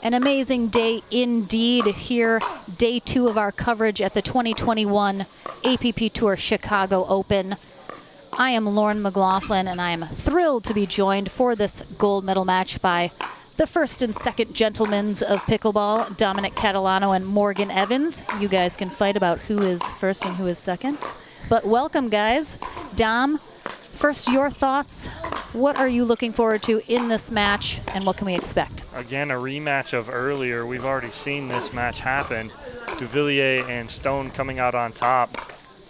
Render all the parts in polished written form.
An amazing day indeed here. Day 2 of our coverage at the 2021 APP Tour Chicago Open. I am Lauren McLaughlin, and I am thrilled to be joined for this gold medal match by the first and second gentlemen of pickleball, Dominic Catalano and Morgan Evans. You guys can fight about who is first and who is second. But welcome, guys. Dom, first, your thoughts. What are you looking forward to in this match, and what can we expect? Again, a rematch of earlier. We've already seen this match happen. Devilliers and Stone coming out on top.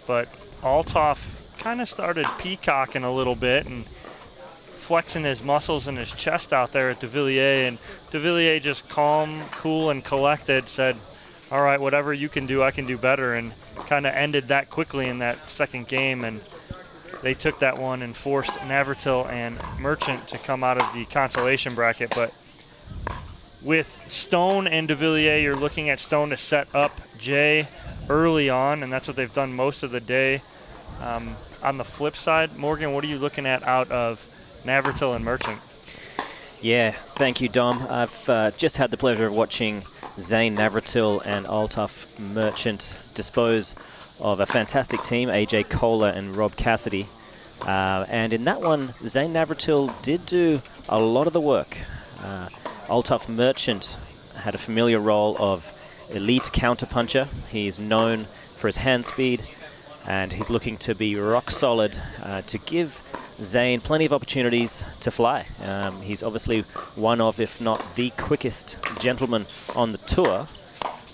But Althoff kind of started peacocking a little bit and flexing his muscles and his chest out there at Devilliers. And Devilliers just calm, cool, and collected, said, all right, whatever you can do, I can do better, and kind of ended that quickly in that second game. And they took that one and forced Navratil and Merchant to come out of the consolation bracket. But with Stone and Devilliers, you're looking at Stone to set up Jay early on, and that's what they've done most of the day. On the flip side, Morgan, what are you looking at out of Navratil and Merchant? Yeah, thank you, Dom. I've just had the pleasure of watching Zane Navratil and Althoff Merchant dispose of a fantastic team, AJ Kohler and Rob Cassidy. And in that one, Zane Navratil did do a lot of the work. Althoff Merchant had a familiar role of elite counterpuncher. He's known for his hand speed, and he's looking to be rock solid to give Zane plenty of opportunities to fly. He's obviously one of, if not the quickest gentleman on the tour.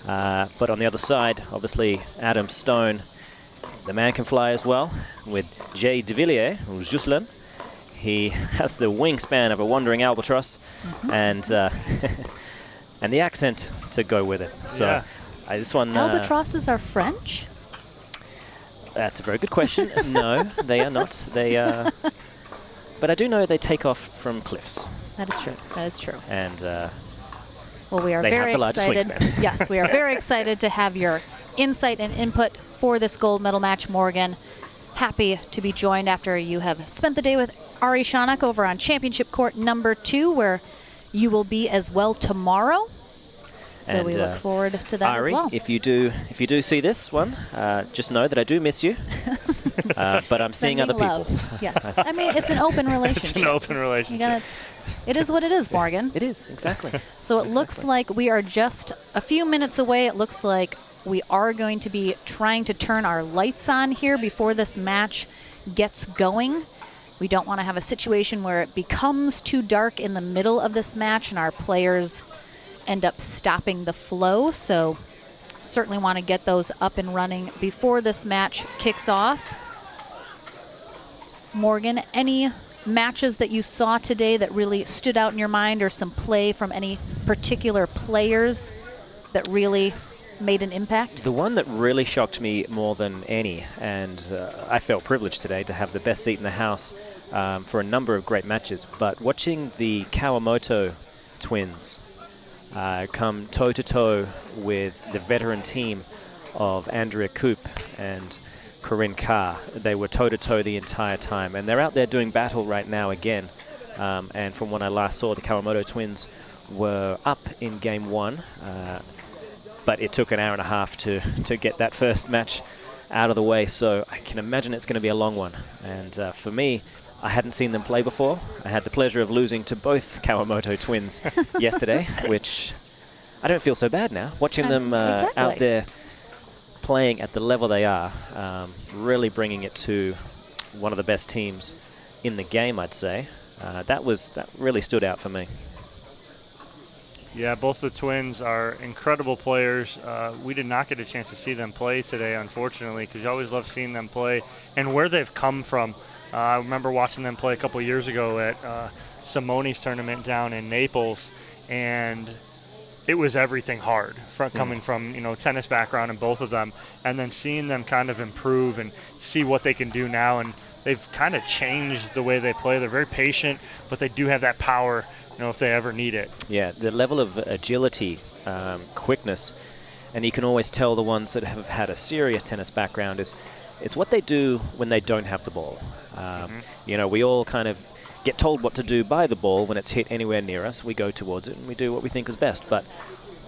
But on the other side, obviously, Adam Stone, the man can fly as well. With Jay Devilliers, or Jocelyn, he has the wingspan of a wandering albatross, and and the accent to go with it. So yeah. This one. Albatrosses are French? That's a very good question. No, they are not. They but I do know they take off from cliffs. That is true. That is true. And well, we are they very have the largest excited. wingspan. Yes, we are very excited to have your insight and input for this gold medal match, Morgan. Happy to be joined after you have spent the day with Ari Shanak over on Championship Court number 2, where you will be as well tomorrow. So and, we look forward to that Ari, as well. if you do see this one, just know that I do miss you. But I'm seeing other love. people. Yes, I mean it's an open relationship. It's an open relationship. It is what it is, Morgan. It is, exactly. So it looks like we are just a few minutes away. It looks like we are going to be trying to turn our lights on here before this match gets going. We don't want to have a situation where it becomes too dark in the middle of this match and our players end up stopping the flow. So certainly want to get those up and running before this match kicks off. Morgan, any matches that you saw today that really stood out in your mind, or some play from any particular players that really made an impact? The one that really shocked me more than any, and I felt privileged today to have the best seat in the house for a number of great matches, but watching the Kawamoto twins come toe-to-toe with the veteran team of Andrea Koop and Corinne Carr. They were toe-to-toe the entire time, and they're out there doing battle right now again. And from when I last saw, the Kawamoto twins were up in game 1, but it took an hour and a half to get that first match out of the way, so I can imagine it's going to be a long one. And for me, I hadn't seen them play before. I had the pleasure of losing to both Kawamoto twins yesterday, which I don't feel so bad now. Watching them out there playing at the level they are, really bringing it to one of the best teams in the game, I'd say. That really stood out for me. Yeah, both the twins are incredible players. We did not get a chance to see them play today, unfortunately, because you always love seeing them play and where they've come from. I remember watching them play a couple years ago at Simone's tournament down in Naples, and it was everything hard coming from tennis background in both of them, and then seeing them kind of improve and see what they can do now. And they've kind of changed the way they play. They're very patient, but they do have that power, if they ever need it. Yeah, the level of agility, quickness, and you can always tell the ones that have had a serious tennis background is what they do when they don't have the ball. We all kind of get told what to do by the ball when it's hit anywhere near us. We go towards it and we do what we think is best. But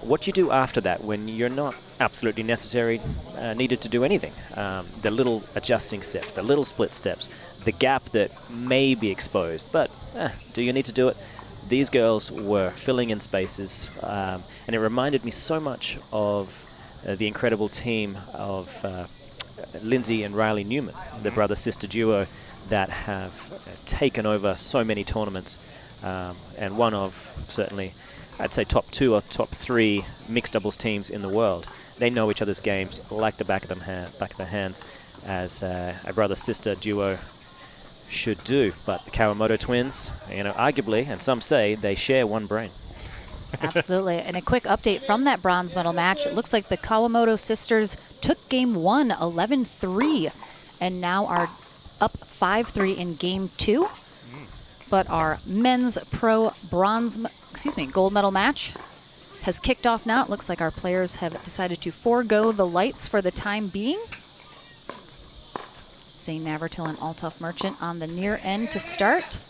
what you do after that, when you're not absolutely needed to do anything, the little adjusting steps, the little split steps, the gap that may be exposed, but do you need to do it? These girls were filling in spaces, and it reminded me so much of the incredible team of Lindsay and Riley Newman, the brother-sister duo that have taken over so many tournaments, and one of, certainly, I'd say top 2 or top 3 mixed doubles teams in the world. They know each other's games like the back of their hands, as a brother-sister duo should do. But the Kawamoto twins, arguably, and some say, they share one brain. Absolutely. And a quick update from that bronze medal match. It looks like the Kawamoto sisters took game 1 11-3 and now are up 5-3 in game 2. But our men's pro gold medal match has kicked off now. It looks like our players have decided to forego the lights for the time being. St. Navratil and Althoff Merchant on the near end to start.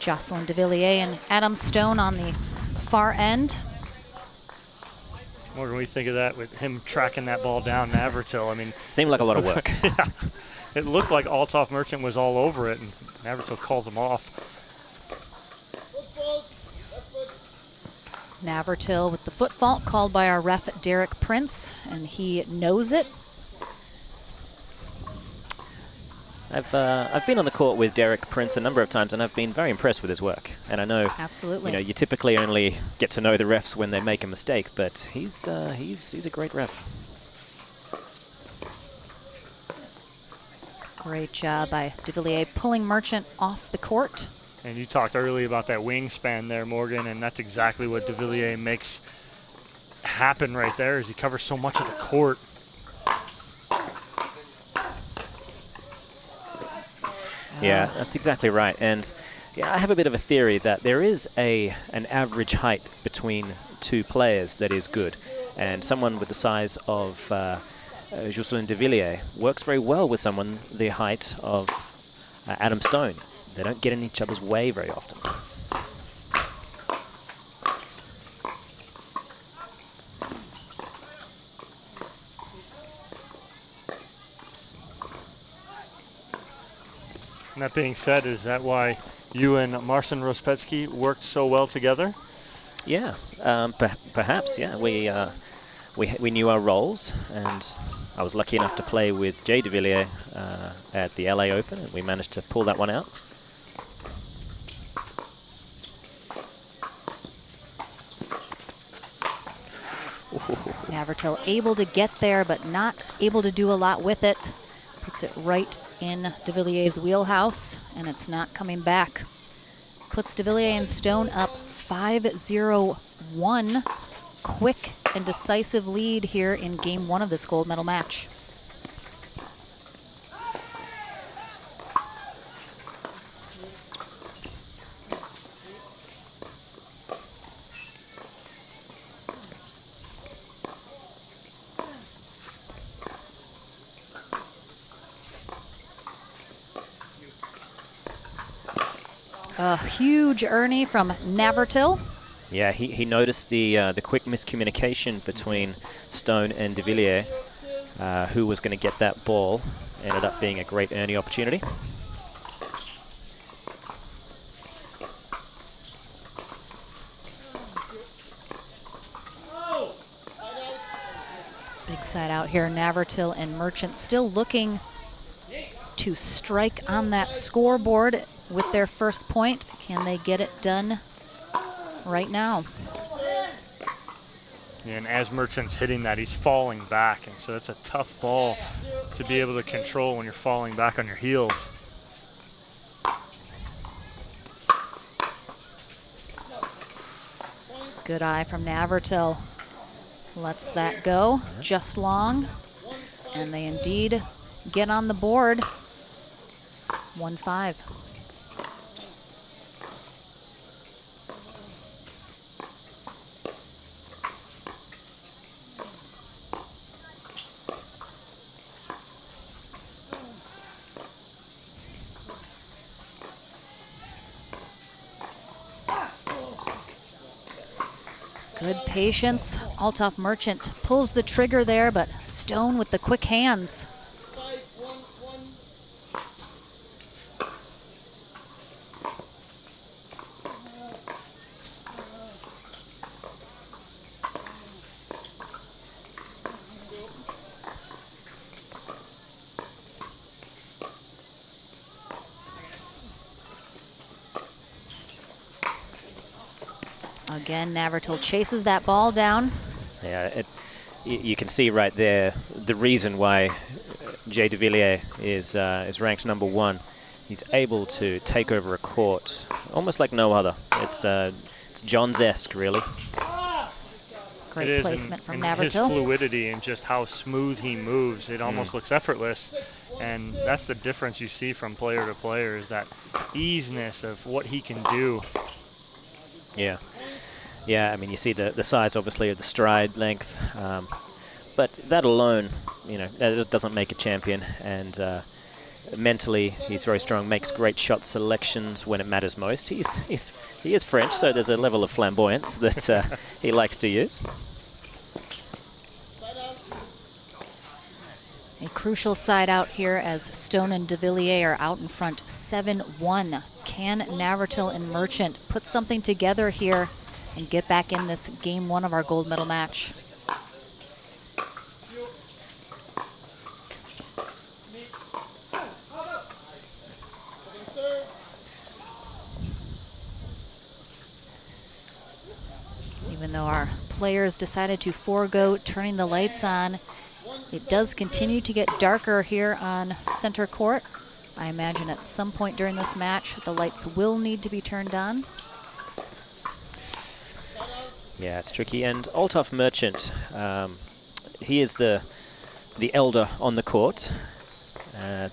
Jocelyn Devilliers and Adam Stone on the far end. What do we think of that with him tracking that ball down Navratil? I mean, seemed like a lot of work. Yeah, it looked like Althoff Merchant was all over it, and Navratil called him off. Navratil with the foot fault called by our ref Derek Prince, and he knows it. I've been on the court with Derek Prince a number of times, and I've been very impressed with his work. And I know, absolutely, you typically only get to know the refs when they make a mistake, but he's a great ref. Great job by Devilliers pulling Merchant off the court. And you talked earlier about that wingspan there, Morgan, and that's exactly what Devilliers makes happen right there, is he covers so much of the court. Yeah, that's exactly right. And I have a bit of a theory that there is an average height between two players that is good. And someone with the size of Jocelyn Devilliers works very well with someone the height of Adam Stone. They don't get in each other's way very often. And that being said, is that why you and Marcin Rospetsky worked so well together? Yeah, perhaps. Yeah, we knew our roles, and I was lucky enough to play with Jay Devilliers at the LA Open, and we managed to pull that one out. Navratil able to get there, but not able to do a lot with it. Puts it right in Devilliers' wheelhouse, and it's not coming back. Puts Devilliers and Stone up 5-0-1. Quick and decisive lead here in game 1 of this gold medal match. A huge Ernie from Navratil. Yeah, he noticed the quick miscommunication between Stone and Devilliers, who was going to get that ball. Ended up being a great Ernie opportunity. Big side out here. Navratil and Merchant still looking to strike on that scoreboard with their first point. Can they get it done right now? And as Merchant's hitting that, he's falling back, and so that's a tough ball to be able to control when you're falling back on your heels. Good eye from Navratil. Lets that go just long, and they indeed get on the board. 1-5. Good patience. Althoff Merchant pulls the trigger there, but Stone with the quick hands. Again, Navratil chases that ball down. Yeah, you can see right there the reason why Jay Devilliers is ranked #1. He's able to take over a court almost like no other. It's Johns-esque, really. Great placement from and Navratil. His fluidity and just how smooth he moves, it almost looks effortless. And that's the difference you see from player to player, is that easiness of what he can do. Yeah. Yeah, I mean, you see the size, obviously, of the stride length. But that alone, you know, that doesn't make a champion. And mentally, he's very strong, makes great shot selections when it matters most. He is French, so there's a level of flamboyance that he likes to use. A crucial side out here as Stone and Devilliers are out in front 7-1. Can Navratil and Merchant put something together here and get back in this game 1 of our gold medal match? Even though our players decided to forego turning the lights on, it does continue to get darker here on center court. I imagine at some point during this match, the lights will need to be turned on. Yeah, it's tricky. And Althoff Merchant, he is the elder on the court. I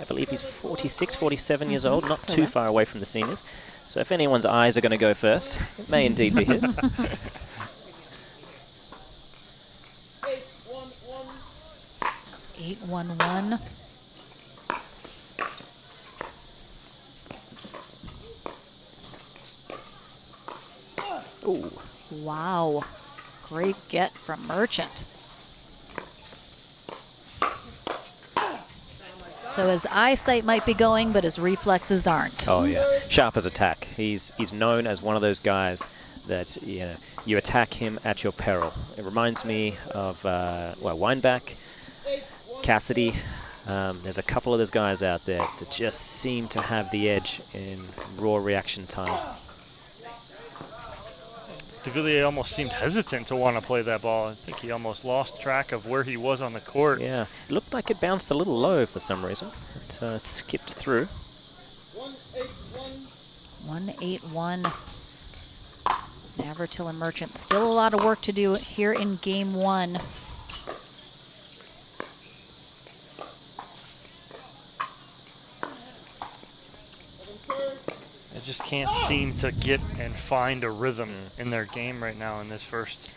believe he's 46, 47 years old, not too far away from the seniors. So if anyone's eyes are going to go first, it may indeed be his. 8-1-1. Ooh. Wow. Great get from Merchant. So his eyesight might be going, but his reflexes aren't. Oh, yeah. Sharp as attack. He's known as one of those guys that, you know, you attack him at your peril. It reminds me of, Weinbach, Cassidy. There's a couple of those guys out there that just seem to have the edge in raw reaction time. Devilliers almost seemed hesitant to want to play that ball. I think he almost lost track of where he was on the court. Yeah, it looked like it bounced a little low for some reason. It skipped through. 1-8-1. Navratil and Merchant. Still a lot of work to do here in game 1. They just can't seem to get and find a rhythm in their game right now in this first.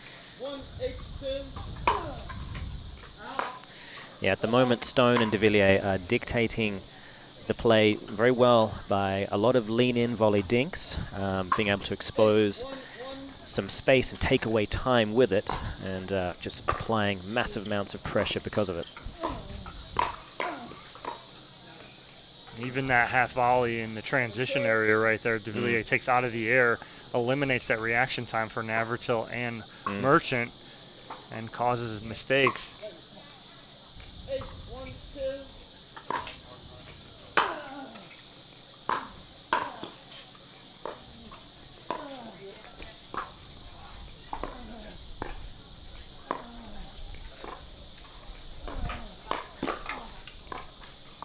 Yeah, at the moment, Stone and Devilliers are dictating the play very well by a lot of lean-in volley dinks, being able to expose some space and take away time with it, and just applying massive amounts of pressure because of it. Even that half volley in the transition area right there, Devilliers takes out of the air, eliminates that reaction time for Navratil and Merchant, and causes mistakes.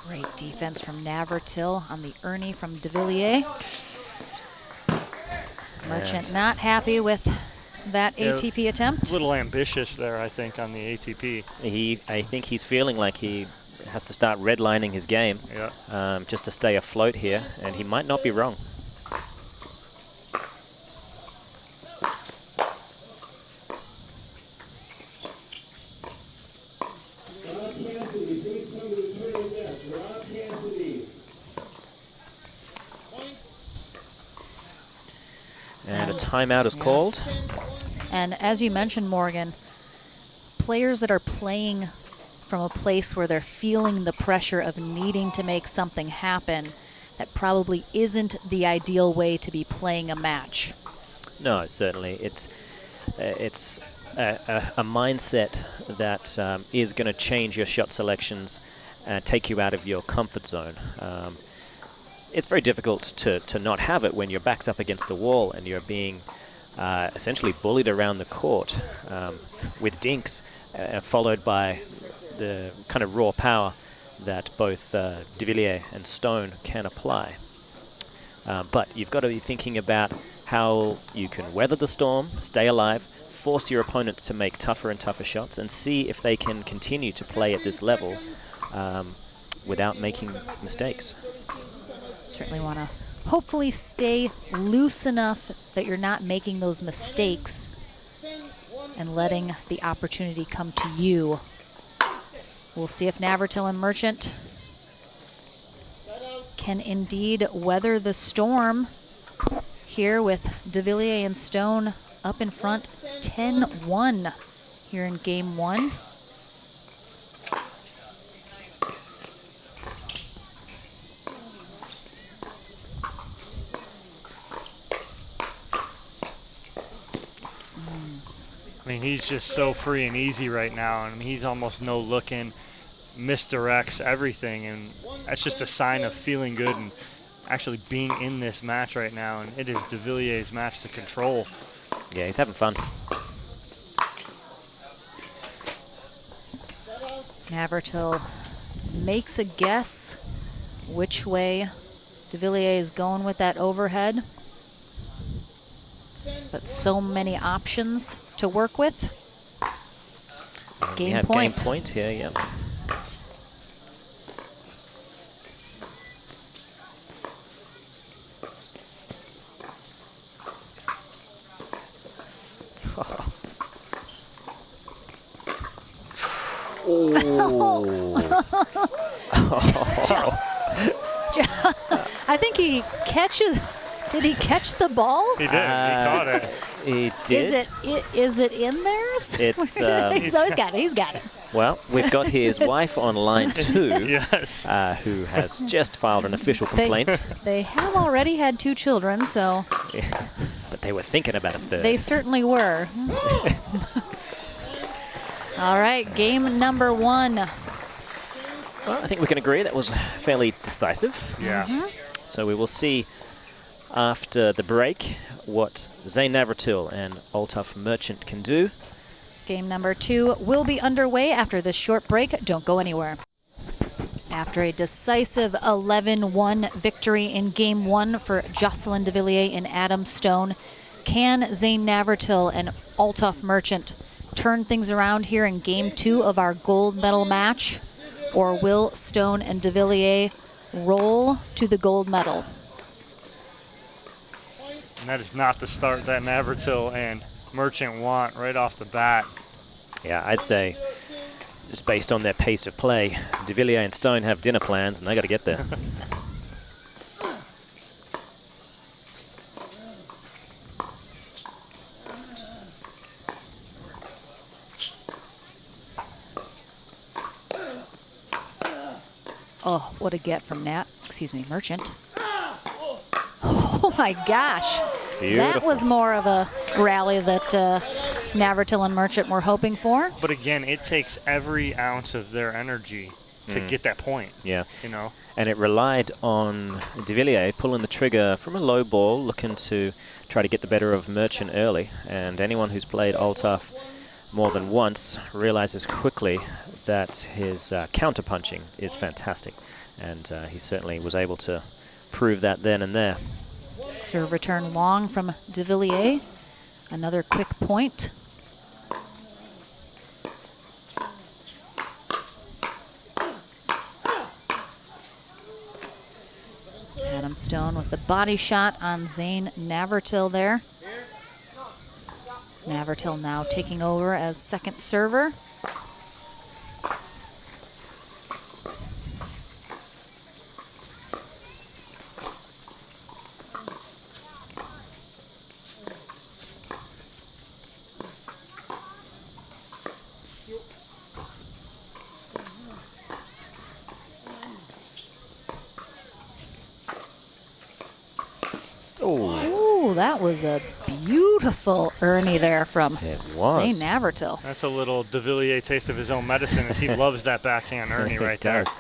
Great defense from Navratil on the Ernie from Devilliers. Merchant not happy with that ATP attempt. A little ambitious there, I think, on the ATP. I think he's feeling like he has to start redlining his game just to stay afloat here, and he might not be wrong. And a timeout is called. And as you mentioned, Morgan, players that are playing from a place where they're feeling the pressure of needing to make something happen, that probably isn't the ideal way to be playing a match. No, certainly. It's a mindset that is going to change your shot selections and take you out of your comfort zone. It's very difficult to not have it when your back's up against the wall and you're being essentially bullied around the court with dinks, followed by the kind of raw power that both Devilliers and Stone can apply. But you've got to be thinking about how you can weather the storm, stay alive, force your opponents to make tougher and tougher shots, and see if they can continue to play at this level without making mistakes. Certainly want to hopefully stay loose enough that you're not making those mistakes and letting the opportunity come to you. We'll see if Navratil and Merchant can indeed weather the storm here with Devilliers and Stone up in front 10-1 here in game one. I mean, he's just so free and easy right now. I mean, he's almost no looking, misdirects everything, and that's just a sign of feeling good and actually being in this match right now. And it is Devilliers' match to control. Yeah, he's having fun. Navratil makes a guess which way Devilliers is going with that overhead. But so many options to work with. Game point. Game point here, yeah. I think he catches. Did he catch the ball? He did. He caught it. He did. Is it in there? It's, so he's got it. He's got it. Well, we've got his wife on line 2, Yes. who has just filed an official complaint. They have already had 2 children, so. Yeah. But they were thinking about a third. They certainly were. All right, game number 1. Well, I think we can agree that was fairly decisive. Yeah. So we will see after the break what Zane Navratil and Altaf Merchant can do. Game number 2 will be underway after this short break. Don't go anywhere. After a decisive 11-1 victory in game 1 for Jocelyn Devilliers and Adam Stone, can Zane Navratil and Altaf Merchant turn things around here in game 2 of our gold medal match? Or will Stone and Devilliers roll to the gold medal? And that is not the start that Navratil and Merchant want right off the bat. Yeah, I'd say just based on their pace of play, Devilliers and Stone have dinner plans and they got to get there. Oh, what a get from Merchant. Oh my gosh. Beautiful. That was more of a rally that Navratil and Merchant were hoping for. But again, it takes every ounce of their energy to get that point. Yeah. You know? And it relied on Devilliers pulling the trigger from a low ball, looking to try to get the better of Merchant early. And anyone who's played Altaf more than once realizes quickly that his counter-punching is fantastic. And he certainly was able to prove that then and there. Serve return long from Devilliers. Another quick point. Adam Stone with the body shot on Zane Navratil there. Navratil now taking over as second server. that was a beautiful Ernie there from It was. St. Navratil. That's a little Devilliers taste of his own medicine, as he loves that backhand Ernie right there. Does,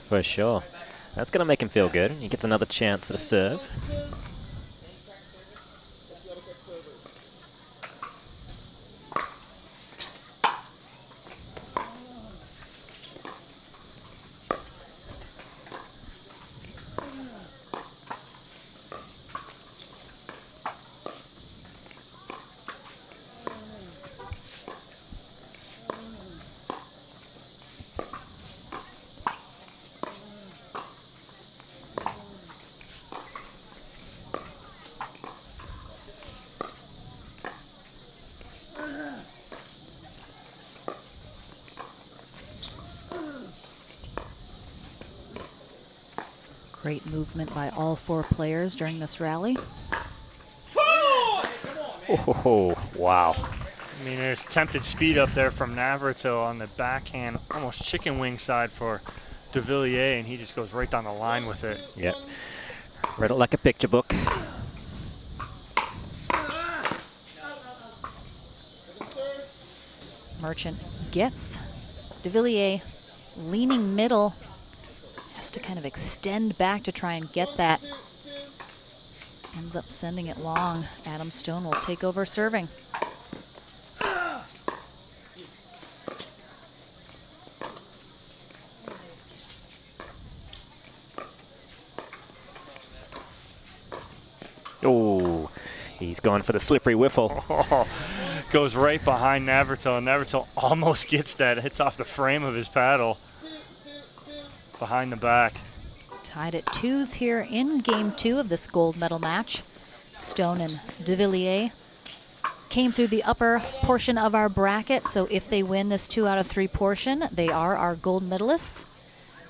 for sure. That's going to make him feel good. He gets another chance at a serve. Great movement by all 4 players during this rally. Oh, wow. I mean, there's tempted speed up there from Navratil on the backhand, almost chicken wing side for Devilliers, and he just goes right down the line with it. Yep. Read it like a picture book. Merchant gets Devilliers leaning middle. Has to kind of extend back to try and get that. Ends up sending it long. Adam Stone will take over serving. Oh, he's gone for the slippery whiffle. Oh, goes right behind Navratil, and Navratil almost gets that. Hits off the frame of his paddle. Behind the back. Tied at 2s here in game 2 of this gold medal match. Stone and Devilliers came through the upper portion of our bracket, so if they win this 2 out of 3 portion, they are our gold medalists.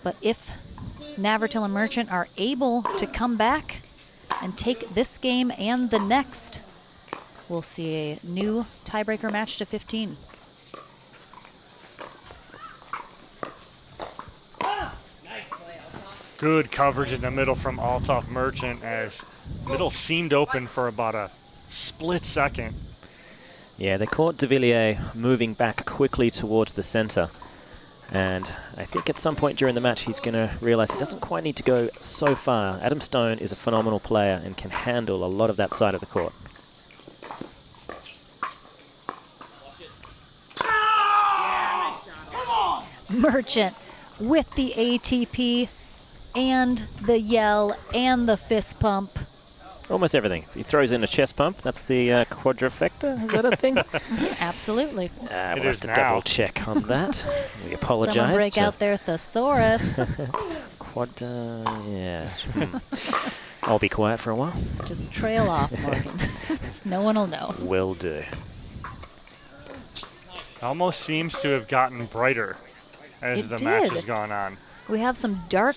But if Navratil and Merchant are able to come back and take this game and the next, we'll see a new tiebreaker match to 15. Good coverage in the middle from Althoff Merchant, as middle seemed open for about a split second. Yeah, they caught Devilliers moving back quickly towards the center. And I think at some point during the match, he's going to realize he doesn't quite need to go so far. Adam Stone is a phenomenal player and can handle a lot of that side of the court. Merchant with the ATP and the yell and the fist pump. Almost everything. If he throws in a chest pump, that's the quadrifecta. Is that a thing? Absolutely. We'll It have is to now. double check on that. We apologize. Someone break to out their thesaurus. yes. I'll be quiet for a while. Just trail off, Morgan. No one will know. Will do. Almost seems to have gotten brighter as It the match did. has gone on. We have some dark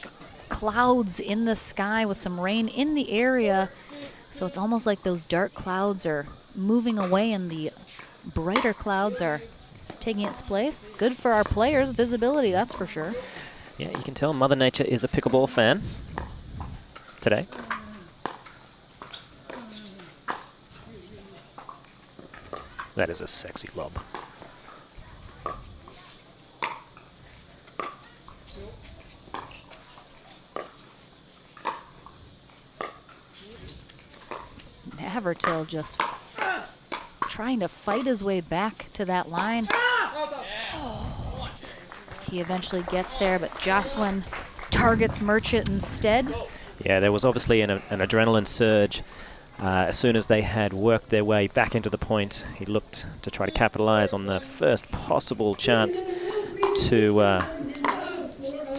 clouds in the sky with some rain in the area. So it's almost like those dark clouds are moving away and the brighter clouds are taking its place. Good for our players' visibility, that's for sure. Yeah, you can tell Mother Nature is a pickleball fan today. That is a sexy lob. Navratil just trying to fight his way back to that line. He eventually gets there, but Jocelyn targets Merchant instead. Yeah, there was obviously an adrenaline surge. As soon as they had worked their way back into the point, he looked to try to capitalize on the first possible chance to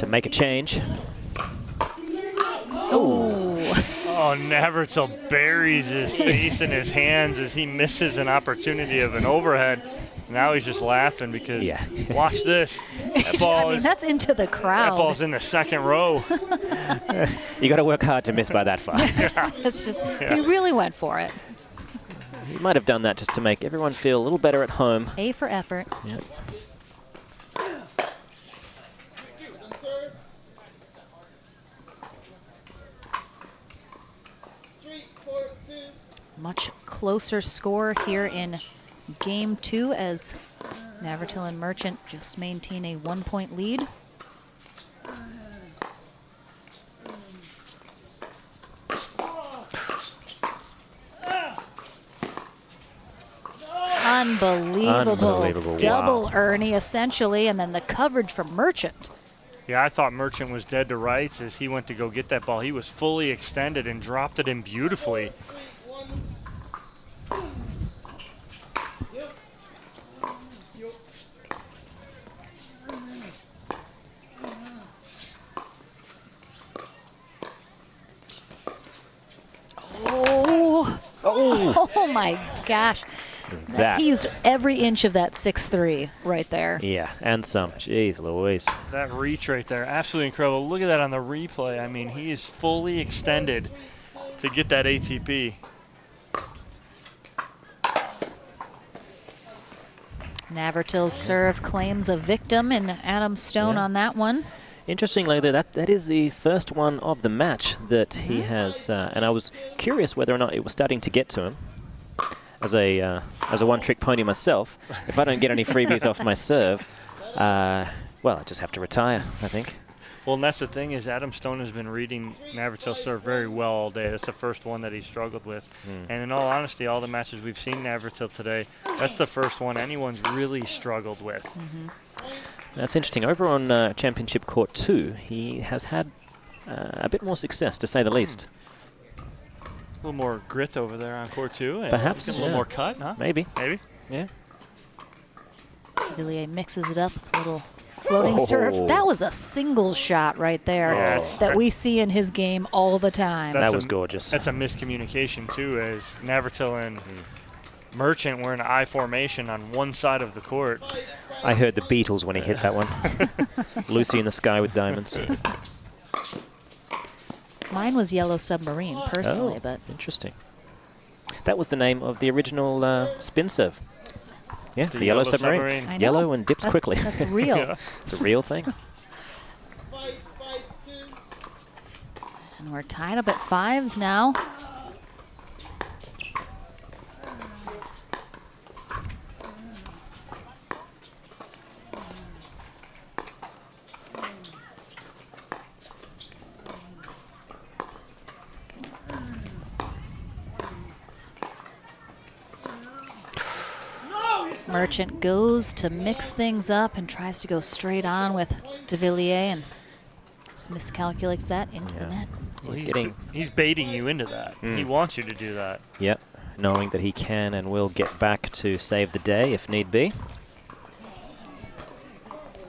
make a change. Oh, Navratil buries his face in his hands as he misses an opportunity of an overhead. Now he's just laughing because, watch this. That ball that's into the crowd. That ball's in the second row. You got to work hard to miss by that far. It's just, he really went for it. He might have done that just to make everyone feel a little better at home. A for effort. Yep. Much closer score here in game 2 as Navratil and Merchant just maintain a 1-point lead. Unbelievable. Double wow. Ernie, essentially, and then the coverage from Merchant. Yeah, I thought Merchant was dead to rights as he went to go get that ball. He was fully extended and dropped it in beautifully. Oh my gosh. He used every inch of that 6'3" right there. Yeah, and some. Jeez Louise. That reach right there, absolutely incredible. Look at that on the replay. I mean, he is fully extended to get that ATP. Navratil's serve claims a victim in Adam Stone on that one. Interestingly, that is the first one of the match that he has, and I was curious whether or not it was starting to get to him. As a one-trick pony myself, if I don't get any freebies off my serve, well, I just have to retire, I think. Well, and that's the thing is Adam Stone has been reading Navratil's serve very well all day. That's the first one that he struggled with. And in all honesty, all the matches we've seen Navratil today, that's the first one anyone's really struggled with. That's interesting. Over on Championship Court 2, he has had a bit more success, to say the least. A little more grit over there on Court 2. And perhaps. A little more cut, huh? Maybe. Maybe. Yeah. Devilliers mixes it up with a little floating serve. That was a single shot right there that we see in his game all the time. That was gorgeous. That's a miscommunication, too, as Navratil and Merchant were in I formation on one side of the court. I heard the Beatles when he hit that one. Lucy in the Sky with Diamonds. Mine was Yellow Submarine, personally, but interesting. That was the name of the original spin serve. Yeah, the Yellow Submarine. I know. Yellow and dips quickly. That's real. Yeah. It's a real thing. And we're tied up at 5s now. Merchant goes to mix things up and tries to go straight on with Devilliers and just miscalculates that into the net. Well, he's baiting you into that. He wants you to do that. Yep, knowing that he can and will get back to save the day if need be.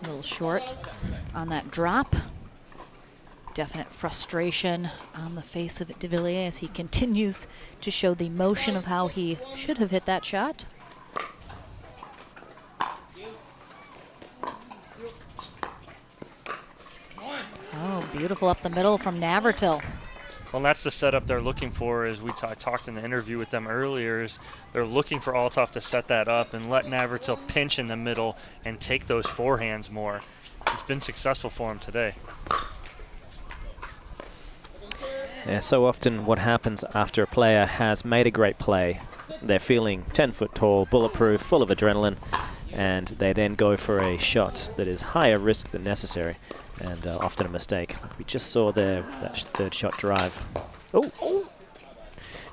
A little short on that drop. Definite frustration on the face of Devilliers as he continues to show the motion of how he should have hit that shot. Oh, beautiful up the middle from Navratil. Well, that's the setup they're looking for, as we talked in the interview with them earlier, is they're looking for Althoff to set that up and let Navratil pinch in the middle and take those forehands more. It's been successful for him today. Yeah, so often what happens after a player has made a great play, they're feeling 10 foot tall, bulletproof, full of adrenaline, and they then go for a shot that is higher risk than necessary, and often a mistake. We just saw there that third shot drive. Oh!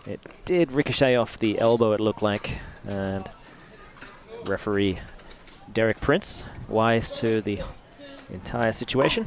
It did ricochet off the elbow, it looked like, and referee Derek Prince, wise to the entire situation.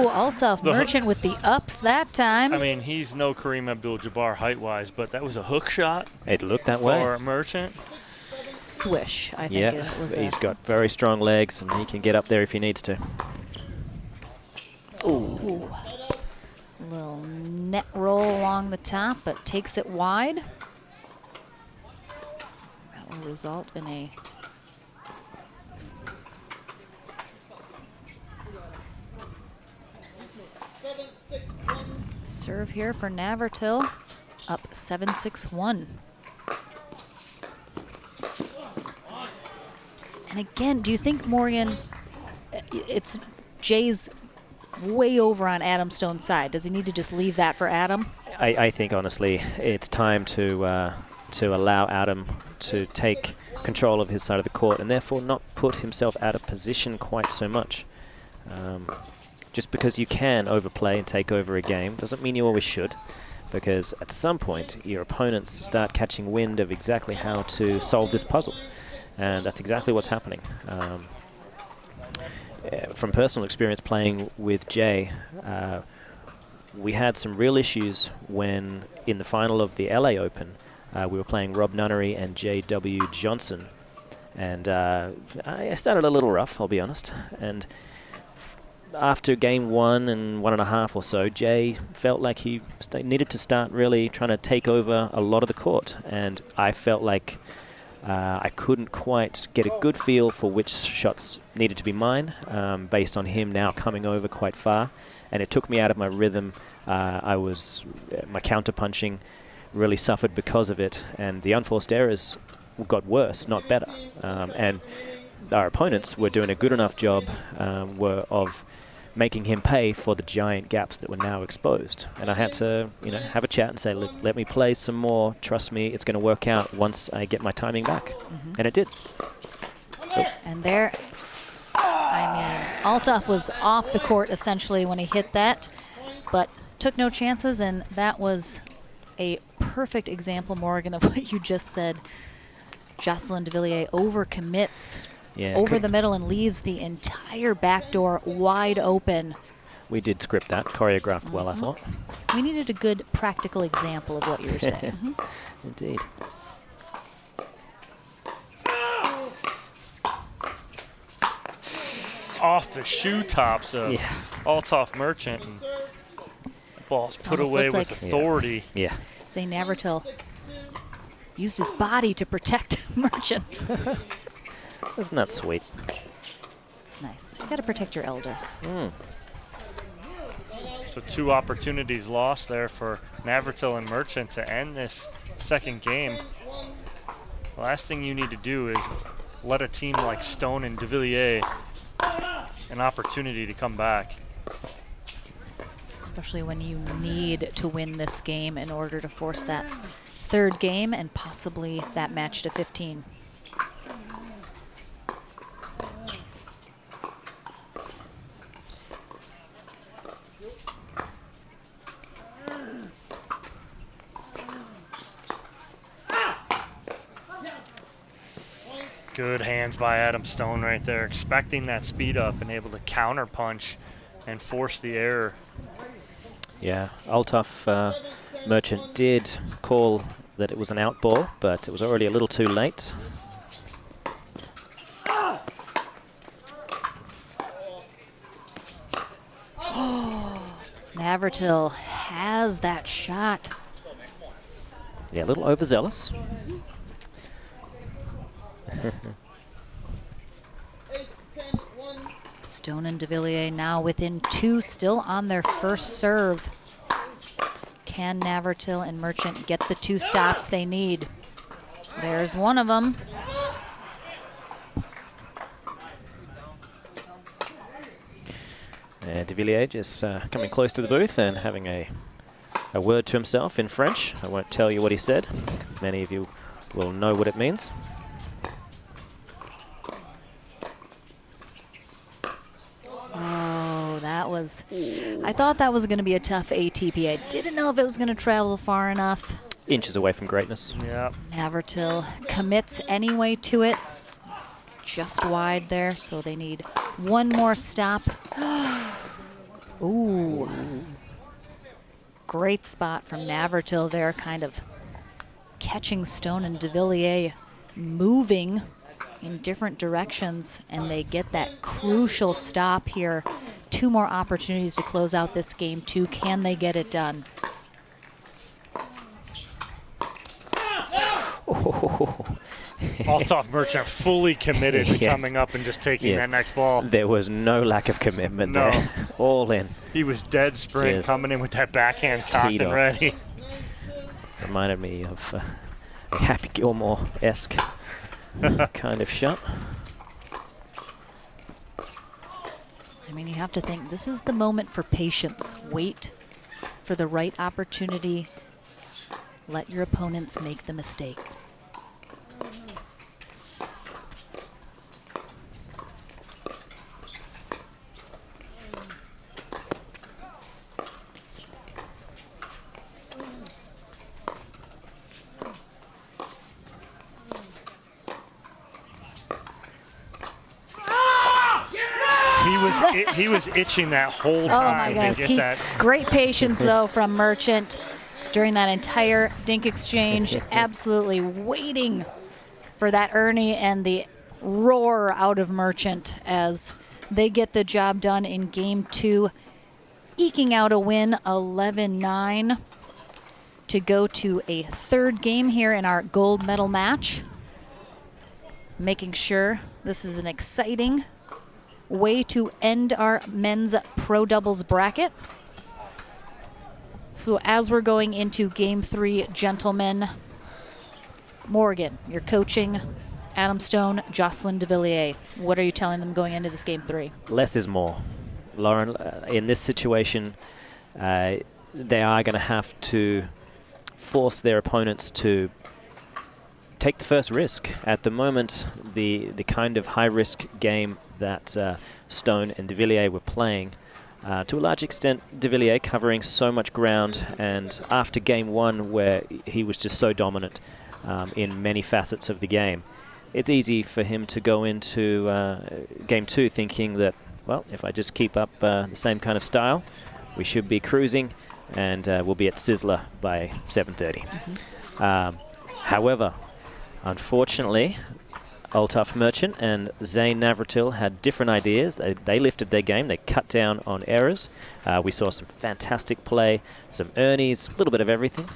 Althoff Merchant with the ups that time. I mean, he's no Kareem Abdul-Jabbar height-wise, but that was a hook shot. It looked that way. For Merchant. Swish, I think yeah, it was he's that. got very strong legs, and he can get up there if he needs to. Ooh. Little net roll along the top, but takes it wide. That will result in a serve here for Navratil, up 7-6-1. And again, do you think, Morgan, it's Jay's way over on Adam Stone's side? Does he need to just leave that for Adam? I think, honestly, it's time to allow Adam to take control of his side of the court and therefore not put himself out of position quite so much. Just because you can overplay and take over a game doesn't mean you always should, because at some point your opponents start catching wind of exactly how to solve this puzzle. And that's exactly what's happening. From personal experience playing with Jay, we had some real issues when in the final of the LA Open, we were playing Rob Nunnery and J.W. Johnson. And I started a little rough, I'll be honest. And after game 1 and 1.5 or so, Jay felt like he needed to start really trying to take over a lot of the court. And I felt like I couldn't quite get a good feel for which shots needed to be mine, based on him now coming over quite far. And it took me out of my rhythm. My counter-punching really suffered because of it. And the unforced errors got worse, not better. And our opponents were doing a good enough job of making him pay for the giant gaps that were now exposed. And I had to, have a chat and say, let me play some more. Trust me, it's going to work out once I get my timing back. And it did. And there, Althoff was off the court essentially when he hit that, but took no chances, and that was a perfect example, Morgan, of what you just said. Jocelyn Devilliers overcommits over the middle and leaves the entire back door wide open. We did script that, choreographed well, I thought. We needed a good practical example of what you were saying. Indeed. Off the shoe tops of Althoff Merchant. And ball's put Almost away looked with like authority. Say Navratil used his body to protect Merchant. Isn't that sweet? It's nice. You got to protect your elders. So 2 opportunities lost there for Navratil and Merchant to end this second game. The last thing you need to do is let a team like Stone and Devilliers an opportunity to come back. Especially when you need to win this game in order to force that third game and possibly that match to 15. Good hands by Adam Stone right there, expecting that speed up and able to counter punch and force the error. Yeah, Althoff Merchant did call that it was an out ball, but it was already a little too late. Navratil has that shot. Yeah, a little overzealous. Stone and Devilliers now within 2, still on their first serve. Can Navratil and Merchant get the 2 stops they need? There's one of them. Devilliers just coming close to the booth and having a word to himself in French. I won't tell you what he said. Many of you will know what it means. Oh, that was... I thought that was going to be a tough ATP. I didn't know if it was going to travel far enough. Inches away from greatness. Yeah. Navratil commits anyway to it. Just wide there, so they need one more stop. Ooh. Great spot from Navratil there, kind of catching Stone and Devilliers moving in different directions, and they get that crucial stop here 2 more opportunities to close out this game 2. Can they get it done? Althoff Merchant fully committed to Yes. coming up and just taking Yes. that next ball. There was no lack of commitment No. there. All in. He was dead sprint Cheers. coming in with that backhand cocked Teed and off. ready. Reminded me of a Happy Gilmore-esque kind of shot. I mean, you have to think this is the moment for patience. Wait for the right opportunity. Let your opponents make the mistake. He was itching that whole Oh time my to goodness. get that. Great patience, though, from Merchant during that entire dink exchange. Absolutely waiting for that Ernie and the roar out of Merchant as they get the job done in game 2, eking out a win 11-9 to go to a 3rd game here in our gold medal match. Making sure this is an exciting way to end our men's pro doubles bracket. So as we're going into game 3, gentlemen, Morgan, you're coaching Adam Stone, Jocelyn Devilliers. What are you telling them going into this game 3? Less is more. Lauren, in this situation, they are going to have to force their opponents to take the first risk. At the moment, the kind of high-risk game that Stone and Devilliers were playing, to a large extent, Devilliers covering so much ground, and after game 1, where he was just so dominant in many facets of the game, it's easy for him to go into game 2 thinking that, well, if I just keep up the same kind of style, we should be cruising, and we'll be at Sizzler by 7:30. However, unfortunately, Altaf Merchant and Zane Navratil had different ideas. They lifted their game. They cut down on errors. We saw some fantastic play, some Ernies, a little bit of everything.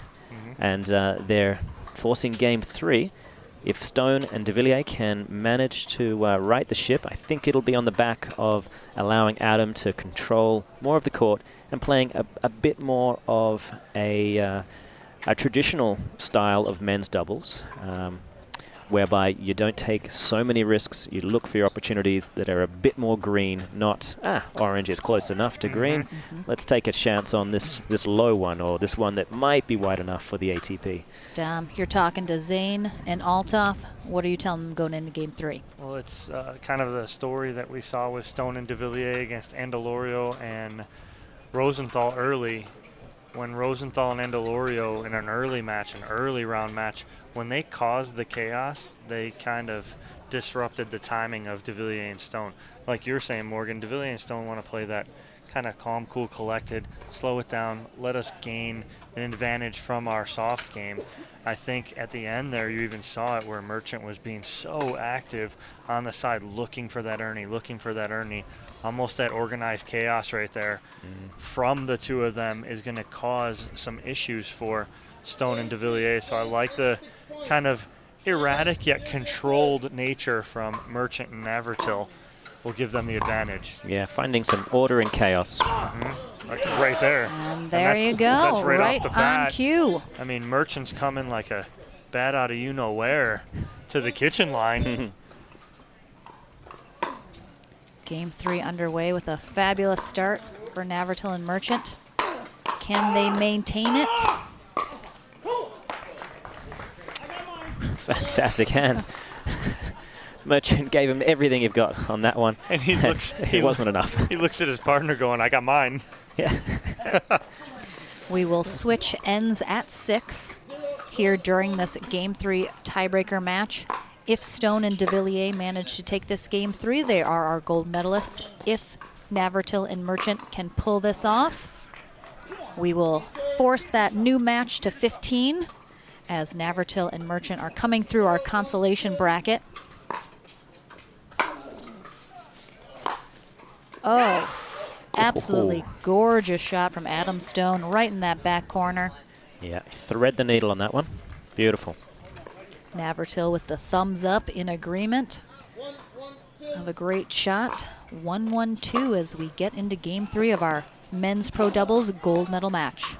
And they're forcing game 3. If Stone and Devilliers can manage to right the ship, I think it'll be on the back of allowing Adam to control more of the court and playing a bit more of a traditional style of men's doubles, whereby you don't take so many risks. You look for your opportunities that are a bit more green, not, orange is close enough to green. Let's take a chance on this low one, or this one that might be wide enough for the ATP. Dom, you're talking to Zane and Altaf. What are you telling them going into game 3? Well, it's kind of the story that we saw with Stone and Devilliers against Andalorio and Rosenthal early. When Rosenthal and Andalorio in an early match, an early round match, when they caused the chaos, they kind of disrupted the timing of Devilliers and Stone. Like you're saying, Morgan, Devilliers and Stone want to play that kind of calm, cool, collected, slow it down, let us gain an advantage from our soft game. I think at the end there, you even saw it where Merchant was being so active on the side, looking for that Ernie, almost that organized chaos right there from the two of them is going to cause some issues for Stone and Devilliers. So I like the kind of erratic yet controlled nature from Merchant and Navratil will give them the advantage. Yeah, finding some order and chaos. Like right there. And there you go, That's right off the on bat. cue. I mean, Merchant's coming like a bat out of you-know-where to the kitchen line. Game 3 underway with a fabulous start for Navratil and Merchant. Can they maintain it? Fantastic hands. Merchant gave him everything you've got on that one. And he looks, it wasn't enough. He looks at his partner going, I got mine. Yeah. We will switch ends at 6 here during this Game 3 tiebreaker match. If Stone and Devilliers manage to take this Game 3, they are our gold medalists. If Navratil and Merchant can pull this off, we will force that new match to 15 as Navratil and Merchant are coming through our consolation bracket. Oh, Absolutely gorgeous shot from Adam Stone right in that back corner. Yeah, thread the needle on that one. Beautiful. Navratil with the thumbs up in agreement of a great shot. 1-1-2 as we get into game 3 of our men's pro doubles gold medal match.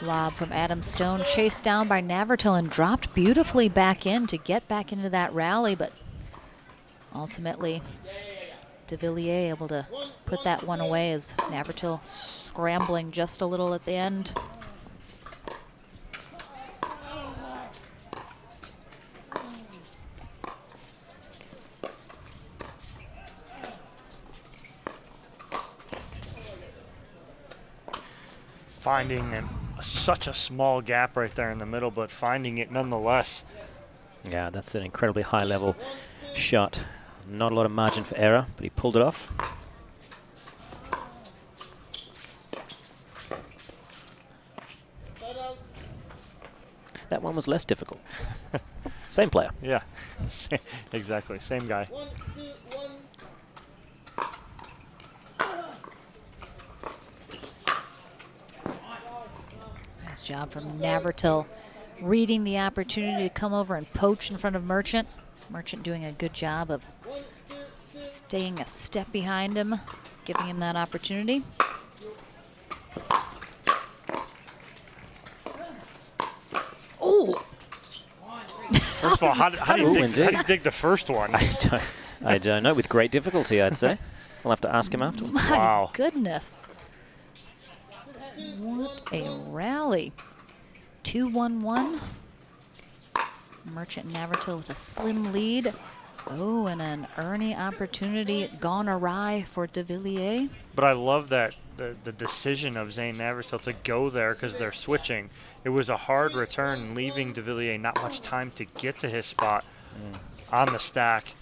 Lob from Adam Stone, chased down by Navratil and dropped beautifully back in to get back into that rally, but ultimately Devilliers able to put that one away as Navratil scrambling just a little at the end. Finding such a small gap right there in the middle, but finding it nonetheless. Yeah, that's an incredibly high level shot. Not a lot of margin for error, but he pulled it off. That one was less difficult. Same player. Yeah, exactly. Same guy. Nice job from Navratil, reading the opportunity to come over and poach in front of Merchant. Merchant doing a good job of staying a step behind him, giving him that opportunity. Oh! First of all, how do you dig the first one? I don't know. With great difficulty, I'd say. We'll have to ask him afterwards. My Wow. goodness. What a rally. 2-1-1. Merchant and Navratil with a slim lead. Oh, and an Ernie opportunity gone awry for Devilliers. But I love that the decision of Zane Navratil to go there because they're switching. It was a hard return, leaving Devilliers not much time to get to his spot on the stack.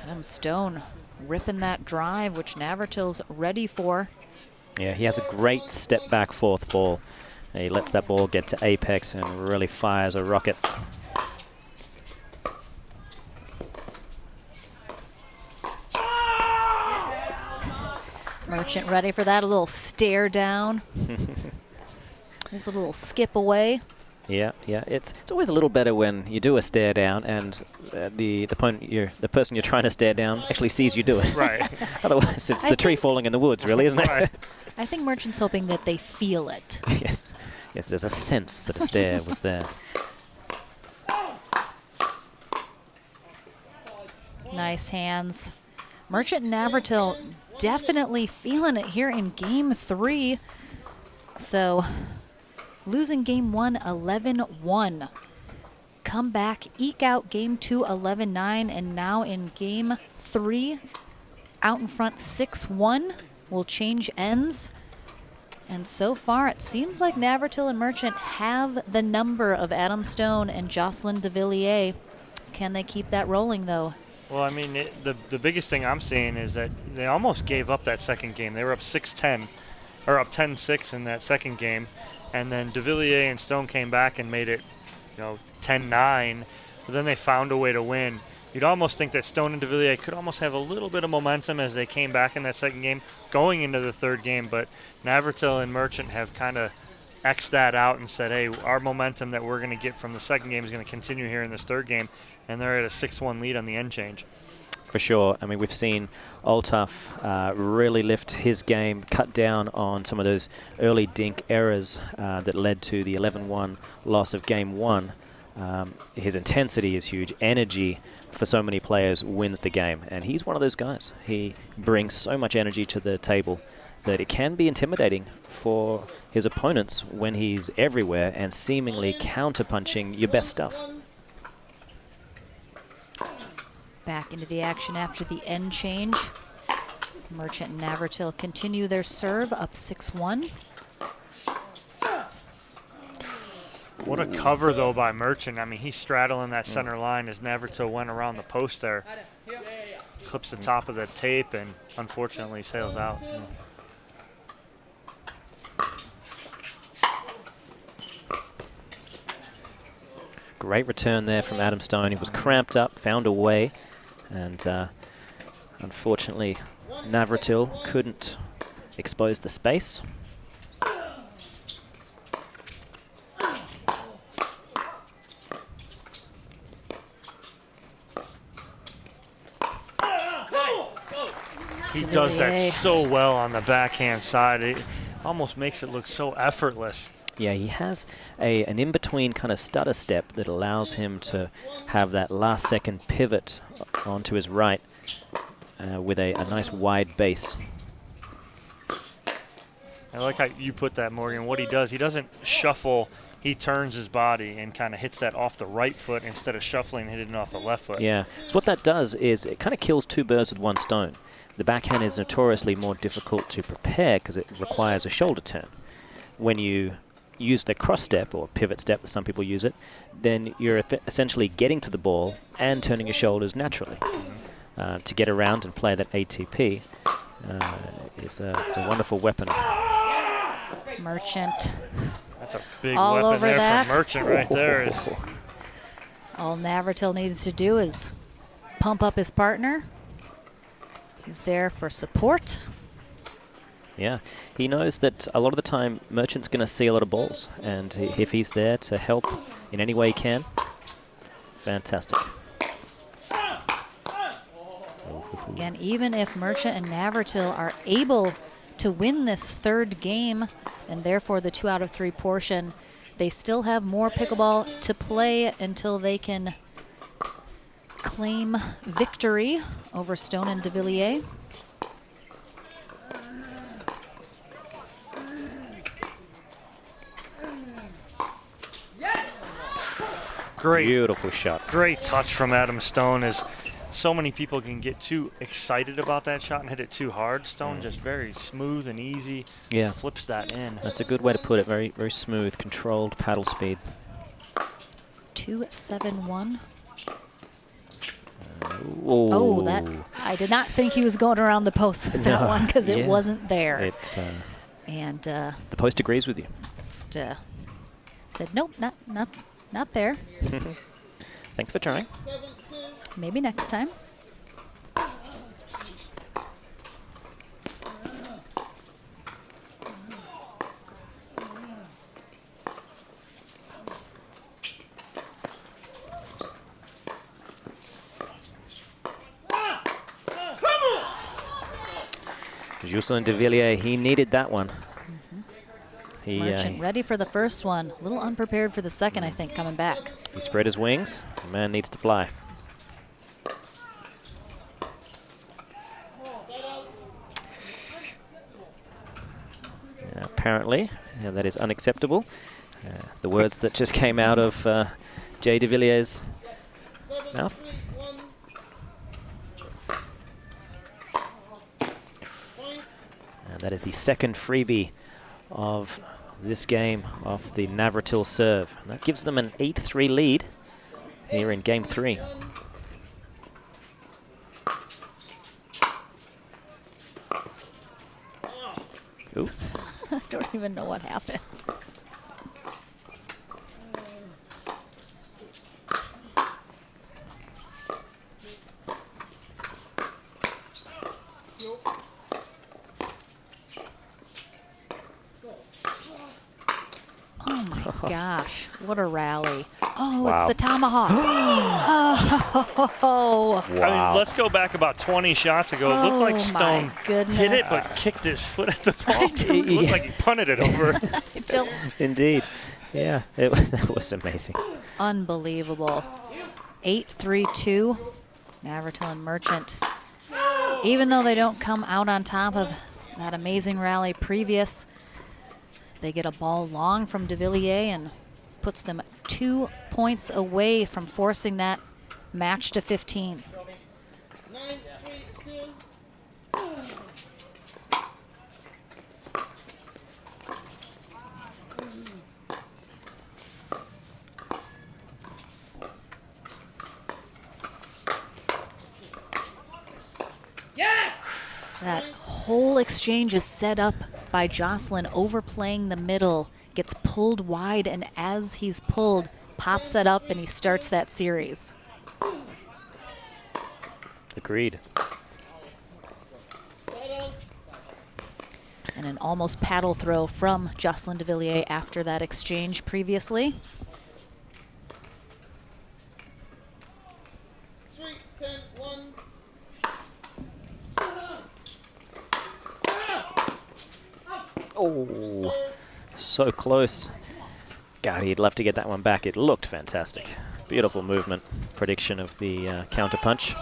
Adam Stone ripping that drive, which Navratil's ready for. Yeah, he has a great step back fourth ball. He lets that ball get to apex and really fires a rocket. Merchant ready for that, a little stare down. With a little skip away. Yeah, yeah. It's always a little better when you do a stare down and the person you're trying to stare down actually sees you do it. Right. Otherwise, it's the tree falling in the woods, really, isn't it? Right. I think Merchant's hoping that they feel it. Yes. Yes, there's a sense that a stare was there. Nice hands. Merchant and Navratil definitely feeling it here in game 3. So losing game 1 11-1. Come back, eke out game 2 11-9, and now in game 3 out in front 6-1 will change ends. And so far it seems like Navratil and Merchant have the number of Adam Stone and Jocelyn Devilliers. Can they keep that rolling though? Well, I mean, the biggest thing I'm seeing is that they almost gave up that second game. They were up 6-10, or up 10-6 in that second game, and then Devilliers and Stone came back and made it, 10-9. But then they found a way to win. You'd almost think that Stone and Devilliers could almost have a little bit of momentum as they came back in that second game, going into the third game. But Navratil and Merchant have kind of X'd that out and said, hey, our momentum that we're going to get from the second game is going to continue here in this third game. And they're at a 6-1 lead on the end change. For sure. I mean, we've seen Altaf really lift his game, cut down on some of those early dink errors that led to the 11-1 loss of game 1. His intensity is huge. Energy for so many players wins the game. And he's one of those guys. He brings so much energy to the table that it can be intimidating for his opponents when he's everywhere and seemingly counterpunching your best stuff. Back into the action after the end change. Merchant and Navratil continue their serve, up 6-1. What a cover, though, by Merchant. I mean, he's straddling that center line as Navratil went around the post there. Clips the top of the tape and unfortunately sails out. Great return there from Adam Stone. He was cramped up, found a way, and unfortunately Navratil couldn't expose the space. He does that so well on the backhand side. It almost makes it look so effortless. Yeah, he has an in-between kind of stutter step that allows him to have that last-second pivot onto his right with a nice wide base. I like how you put that, Morgan. What he does, he doesn't shuffle. He turns his body and kind of hits that off the right foot instead of shuffling and hitting it off the left foot. Yeah, so what that does is it kind of kills two birds with one stone. The backhand is notoriously more difficult to prepare because it requires a shoulder turn. When you use the cross step or pivot step, as some people use it, then you're essentially getting to the ball and turning your shoulders naturally. To get around and play that ATP is a wonderful weapon. Merchant. That's a big all weapon over there that. from Merchant right there. All Navratil needs to do is pump up his partner. He's there for support. Yeah, he knows that a lot of the time Merchant's going to see a lot of balls, and if he's there to help in any way he can, fantastic. Again, even if Merchant and Navratil are able to win this third game, and therefore the 2 out of 3 portion, they still have more pickleball to play until they can claim victory over Stone and Devilliers. Great. Beautiful shot. Great touch from Adam Stone. As so many people can get too excited about that shot and hit it too hard. Stone just very smooth and easy. Yeah. Flips that in. That's a good way to put it. Very, very smooth, controlled paddle speed. 2-7-1. Oh, that I did not think he was going around the post with that one because it wasn't there. It's and the post agrees with you. just said nope, not there. Thanks for trying. Maybe next time. Jocelyn Devilliers, he needed that one. Merchant ready for the first one. A little unprepared for the second, I think, coming back. He spread his wings. The man needs to fly. Apparently, that is unacceptable. The words that just came out of Jay Devilliers' mouth. And that is the second freebie of this game off the Navratil serve. And that gives them an 8-3 lead here in game 3. Ooh. I don't even know what happened. Oh my gosh, what a rally. Oh, Wow. it's the tomahawk. Oh. I mean, let's go back about 20 shots ago. It looked like Stone hit it, but kicked his foot at the ball. It looked like he punted it over. Indeed. Yeah, that was amazing. Unbelievable. 8-3-2. Navratil and Merchant. Even though they don't come out on top of that amazing rally previous, they get a ball long from Devilliers and puts them 2 points away from forcing that match to 15. That whole exchange is set up by Jocelyn overplaying the middle, gets pulled wide, and as he's pulled, pops that up and he starts that series. Agreed. And an almost paddle throw from Jocelyn Devilliers after that exchange previously. 3-10-1. Oh, so close. God, he'd love to get that one back. It looked fantastic. Beautiful movement. Prediction of the counter punch.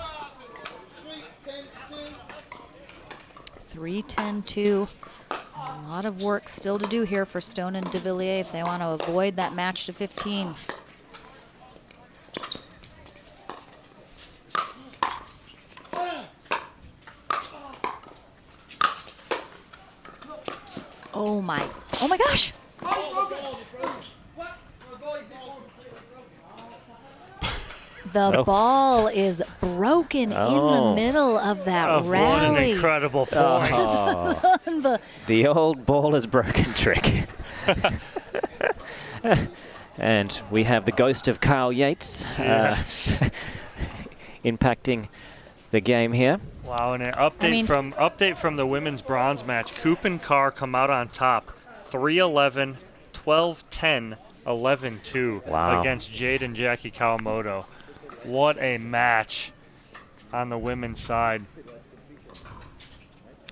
3-10-2. A lot of work still to do here for Stone and Devilliers if they want to avoid that match to 15. Oh my gosh! The ball is broken in the middle of that rally. What an incredible point. The old ball is broken trick. And we have the ghost of Kyle Yates impacting the game here. Wow, and an update from the women's bronze match. Coop and Carr come out on top, 3-11, 12-10, 11-2 against Jade and Jackie Kawamoto. What a match on the women's side.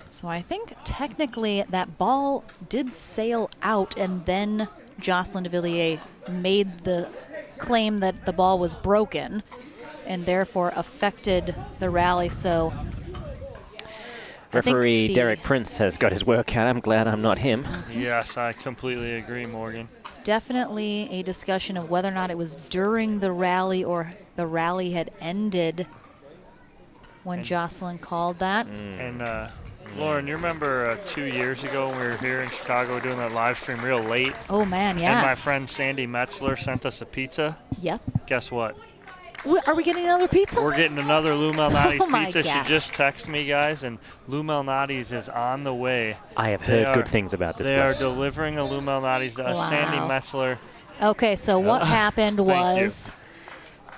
So I think technically that ball did sail out, and then Jocelyn Devilliers made the claim that the ball was broken and therefore affected the rally. So referee Derek Prince has got his work cut. I'm glad I'm not him. Yes, I completely agree, Morgan. It's definitely a discussion of whether or not it was during the rally or the rally had ended when Jocelyn called that. And Lauren, you remember 2 years ago when we were here in Chicago doing that live stream real late? Oh man, yeah. And my friend Sandy Metzler sent us a pizza. Yep. Guess what? Are we getting another pizza? We're getting another Lou Malnati's my pizza. gosh. She just texted me, guys, and Lou Malnati's is on the way. I have heard good things about this They place. are delivering a Lou Malnati's to us. Wow. Sandy Metzler. Okay, so what happened was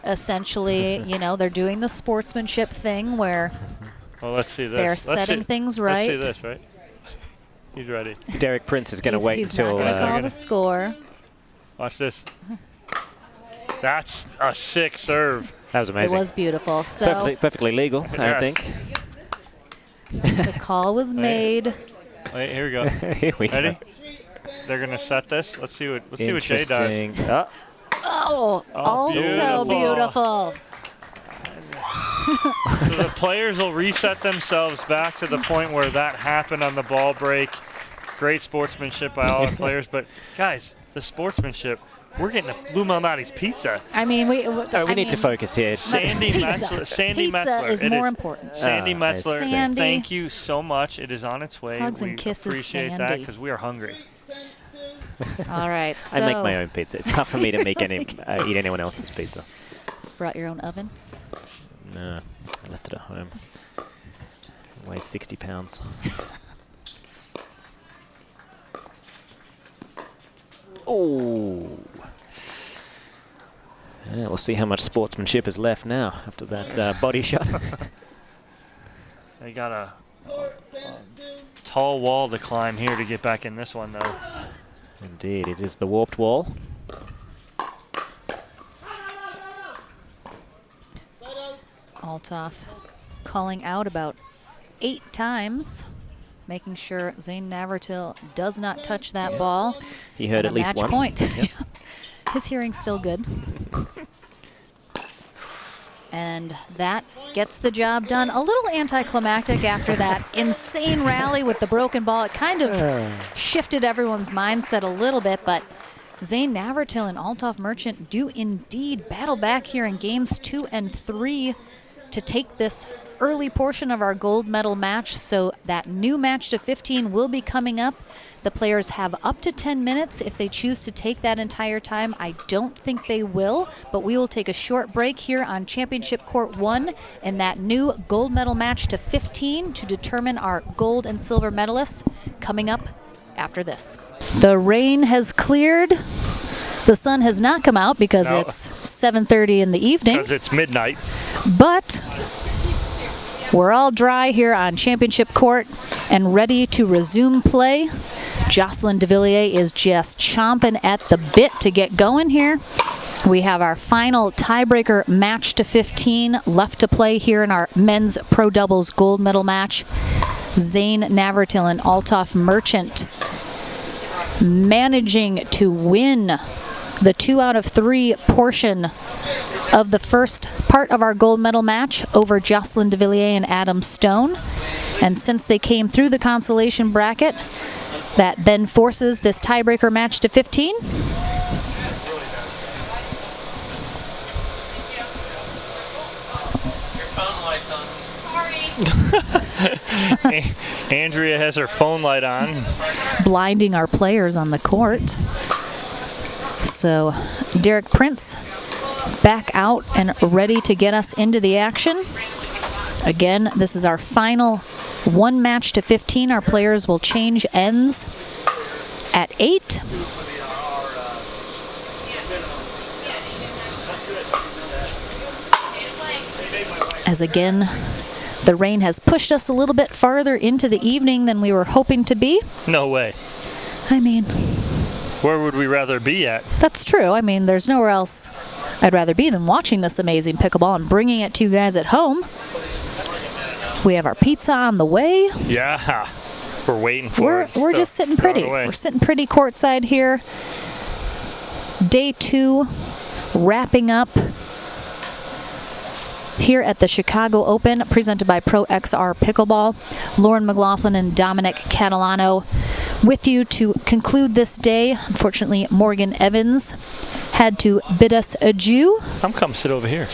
essentially, you know, they're doing the sportsmanship thing where Well, let's see this. they're Let's setting see, things right. Let's see this, right? He's ready. Derek Prince is going to wait He's until... not going to call the score. Watch this. That's a sick serve. That was It amazing. was beautiful. So Perfectly legal, I Yes. think. the call was made. Wait, here we go. Here we Ready? go. They're gonna set this. Let's see what Jay does. Interesting. Oh, Oh, also beautiful. So the players will reset themselves back to the point where that happened on the ball break. Great sportsmanship by all the players, but guys, the sportsmanship. We're getting a Lou Malnati's pizza. I mean, we need to focus here. Sandy pizza. Metzler. Sandy Pizza Metzler. is It more important. Sandy Metzler, Sandy. thank you so much. It is on its way. Hugs we and kisses, appreciate that Sandy. because we are hungry. All right. So I make my own pizza. It's tough for me to make eat anyone else's pizza. Brought your own oven? No, I left it at home. It weighs 60 pounds. Oh. Yeah, we'll see how much sportsmanship is left now after that body shot. They got a tall wall to climb here to get back in this one, though. Indeed, it is the warped wall. Althoff calling out about 8 times, making sure Zane Navratil does not touch that ball. He heard at least match one. point. Yep. His hearing's still good. And that gets the job done. A little anticlimactic after that insane rally with the broken ball. It kind of shifted everyone's mindset a little bit, but Zane Navratil and Althoff Merchant do indeed battle back here in games 2 and 3 to take this early portion of our gold medal match, so that new match to 15 will be coming up. The players have up to 10 minutes if they choose to take that entire time. I don't think they will, but we will take a short break here on Championship Court 1 in that new gold medal match to 15 to determine our gold and silver medalists coming up after this. The rain has cleared. The sun has not come out because it's 7:30 in the evening. Because it's midnight. But we're all dry here on Championship Court and ready to resume play. Jocelyn Devilliers is just chomping at the bit to get going here. We have our final tiebreaker match to 15 left to play here in our men's pro doubles gold medal match. Zane Navratil and Althoff Merchant managing to win the 2 out of 3 portion of the first part of our gold medal match over Jocelyn Devilliers and Adam Stone. And since they came through the consolation bracket, that then forces this tiebreaker match to 15. Andrea has her phone light on. Blinding our players on the court. So Derek Prince back out and ready to get us into the action. Again, this is our final 1 match to 15. Our players will change ends at 8. As again, the rain has pushed us a little bit farther into the evening than we were hoping to be. No way. I mean, where would we rather be at? That's true. I mean, there's nowhere else I'd rather be than watching this amazing pickleball and bringing it to you guys at home. We have our pizza on the way. Yeah, we're waiting for it. We're just sitting pretty. We're sitting pretty courtside here. Day 2 wrapping up here at the Chicago Open, presented by Pro XR Pickleball. Lauren McLaughlin and Dominic Catalano with you to conclude this day. Unfortunately, Morgan Evans had to bid us adieu. I'm come sit over here.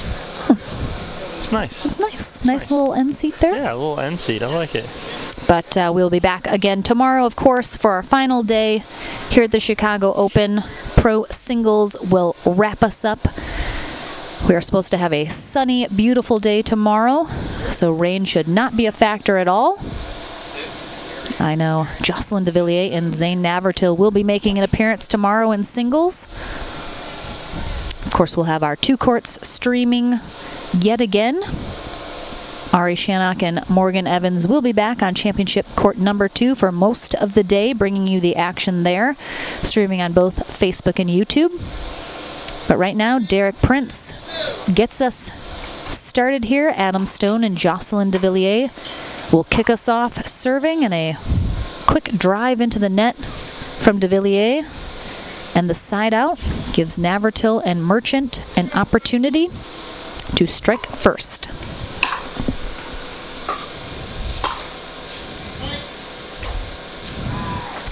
It's nice. It's nice. Nice little end seat there. Yeah, a little end seat. I like it. But we'll be back again tomorrow, of course, for our final day here at the Chicago Open. Pro Singles will wrap us up. We are supposed to have a sunny, beautiful day tomorrow, so rain should not be a factor at all. I know Jocelyn Devilliers and Zane Navratil will be making an appearance tomorrow in singles. Of course, we'll have our 2 courts streaming yet again. Ari Shannock and Morgan Evans will be back on Championship Court number 2 for most of the day, bringing you the action there, streaming on both Facebook and YouTube. But right now, Derek Prince gets us started here. Adam Stone and Jocelyn Devilliers will kick us off serving, and a quick drive into the net from Devilliers. And the side out gives Navratil and Merchant an opportunity to strike first.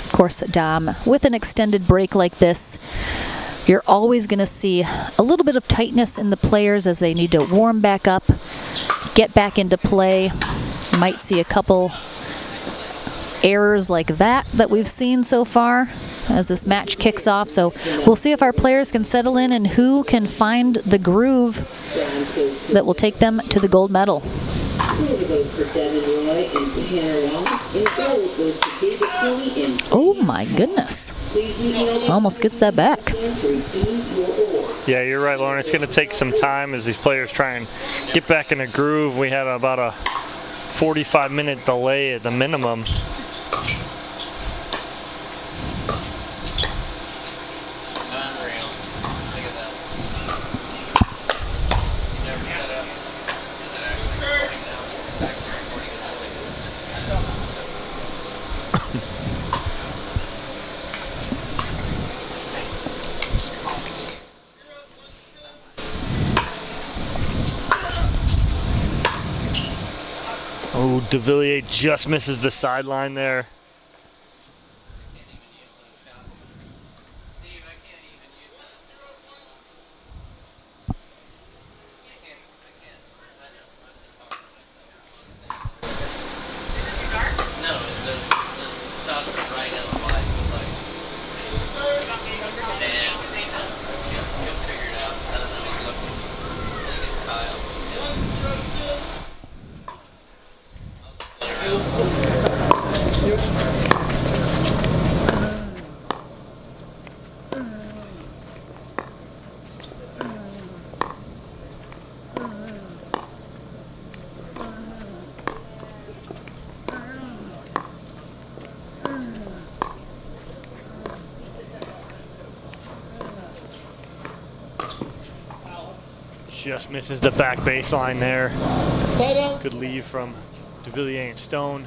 Of course, Dom, with an extended break like this, you're always going to see a little bit of tightness in the players as they need to warm back up, get back into play. You might see a couple errors like that we've seen so far as this match kicks off. So we'll see if our players can settle in and who can find the groove that will take them to the gold medal. Oh my goodness. Almost gets that back. Yeah, you're right, Lauren. It's going to take some time as these players try and get back in a groove. We had about a 45-minute delay at the minimum. Oh, Devilliers just misses the sideline there. Just misses the back baseline there. Side out. Good leave from Devilliers and Stone.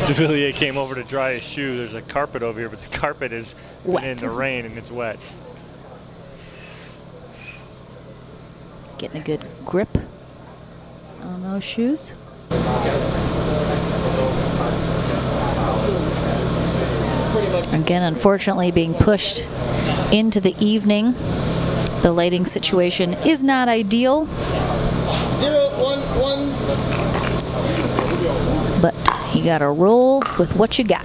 Devilliers came over to dry his shoe. There's a carpet over here, but the carpet is Wet. in the rain and it's wet. Getting a good grip on those shoes. Again, unfortunately, being pushed into the evening. The lighting situation is not ideal, 0-1-1. but you got to roll with what you got.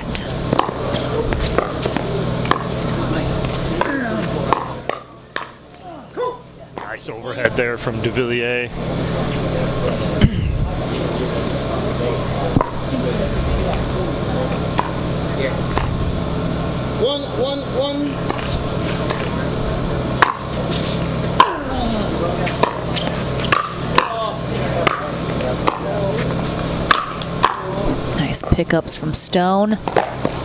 Nice overhead there from Devilliers. 1-1-1. Nice pickups from Stone.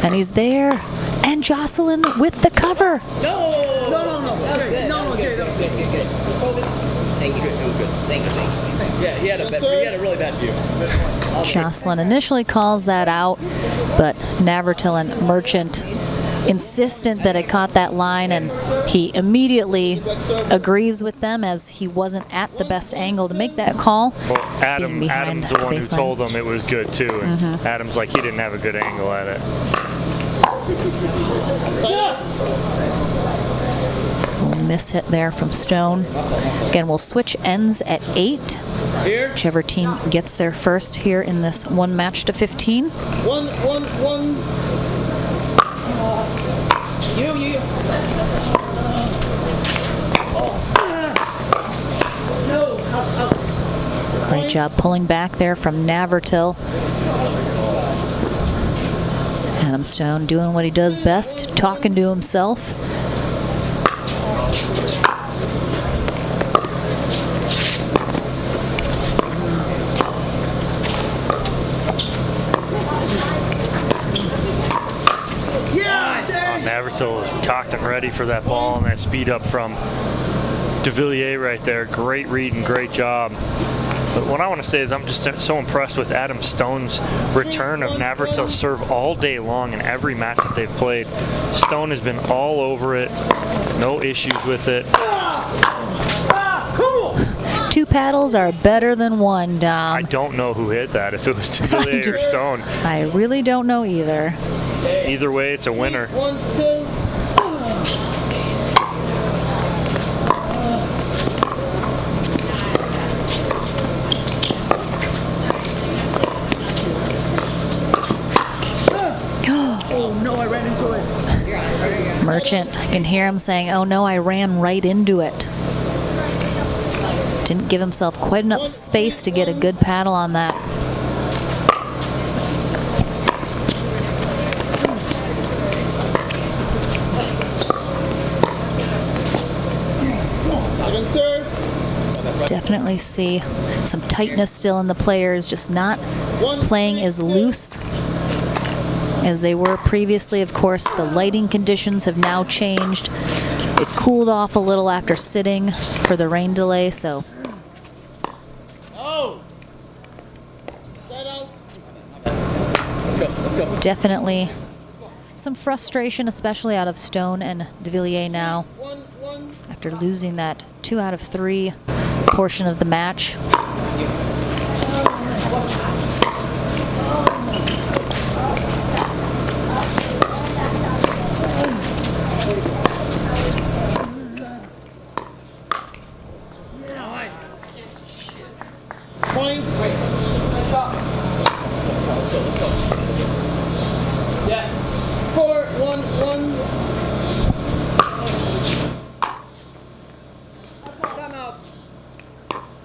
And he's there. And Jocelyn with the cover. Thank you. It was good. Thank you. Yeah, he had a really bad view. Jocelyn initially calls that out, but Navratil and Merchant insistent that it caught that line, and he immediately agrees with them as he wasn't at the best angle to make that call. Well, Being behind Adam's the one who baseline. told him it was good too. And Adam's like, he didn't have a good angle at it. Miss hit there from Stone. Again, we'll switch ends at 8. Whichever team gets there first here in this one match to 15. 1-1-1. Great job pulling back there from Navratil. Adam Stone doing what he does best, talking to himself. Navratil was cocked and ready for that ball, and that speed up from Devilliers right there. Great read and great job. But what I want to say is I'm just so impressed with Adam Stone's return of Navratil serve all day long in every match that they've played. Stone has been all over it, no issues with it. 2 paddles are better than 1, Dom. I don't know who hit that, if it was Devilliers or Stone. I really don't know either. Either way, it's a winner. 1-2. Merchant, I can hear him saying, oh no, I ran right into it. Didn't give himself quite enough space to get a good paddle on that. Second serve. Definitely see some tightness still in the players, just not playing as loose as they were previously. Of course, the lighting conditions have now changed. They've cooled off a little after sitting for the rain delay, so Side out. Let's go. definitely some frustration, especially out of Stone and Devilliers now, 1-1. after losing that 2 out of 3 portion of the match. Point. Yeah. 4-1-1. Timeout.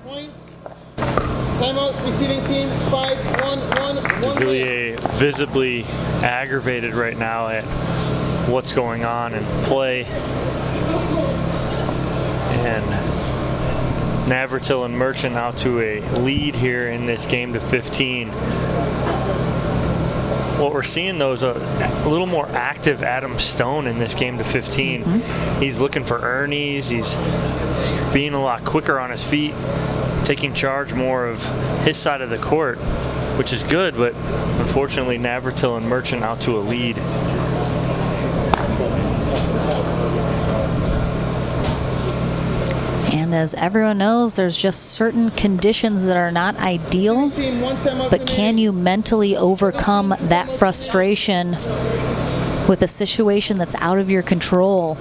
Point. Timeout. Receiving team. 5-1-1. Devilliers visibly aggravated right now at what's going on in play. And Navratil and Merchant out to a lead here in this game to 15. What we're seeing though is a little more active Adam Stone in this game to 15. He's looking for Ernie's. He's being a lot quicker on his feet, taking charge more of his side of the court, which is good, but unfortunately Navratil and Merchant out to a lead. And as everyone knows, there's just certain conditions that are not ideal, Team, 1 timeout but can remaining. you mentally overcome that frustration with a situation that's out of your control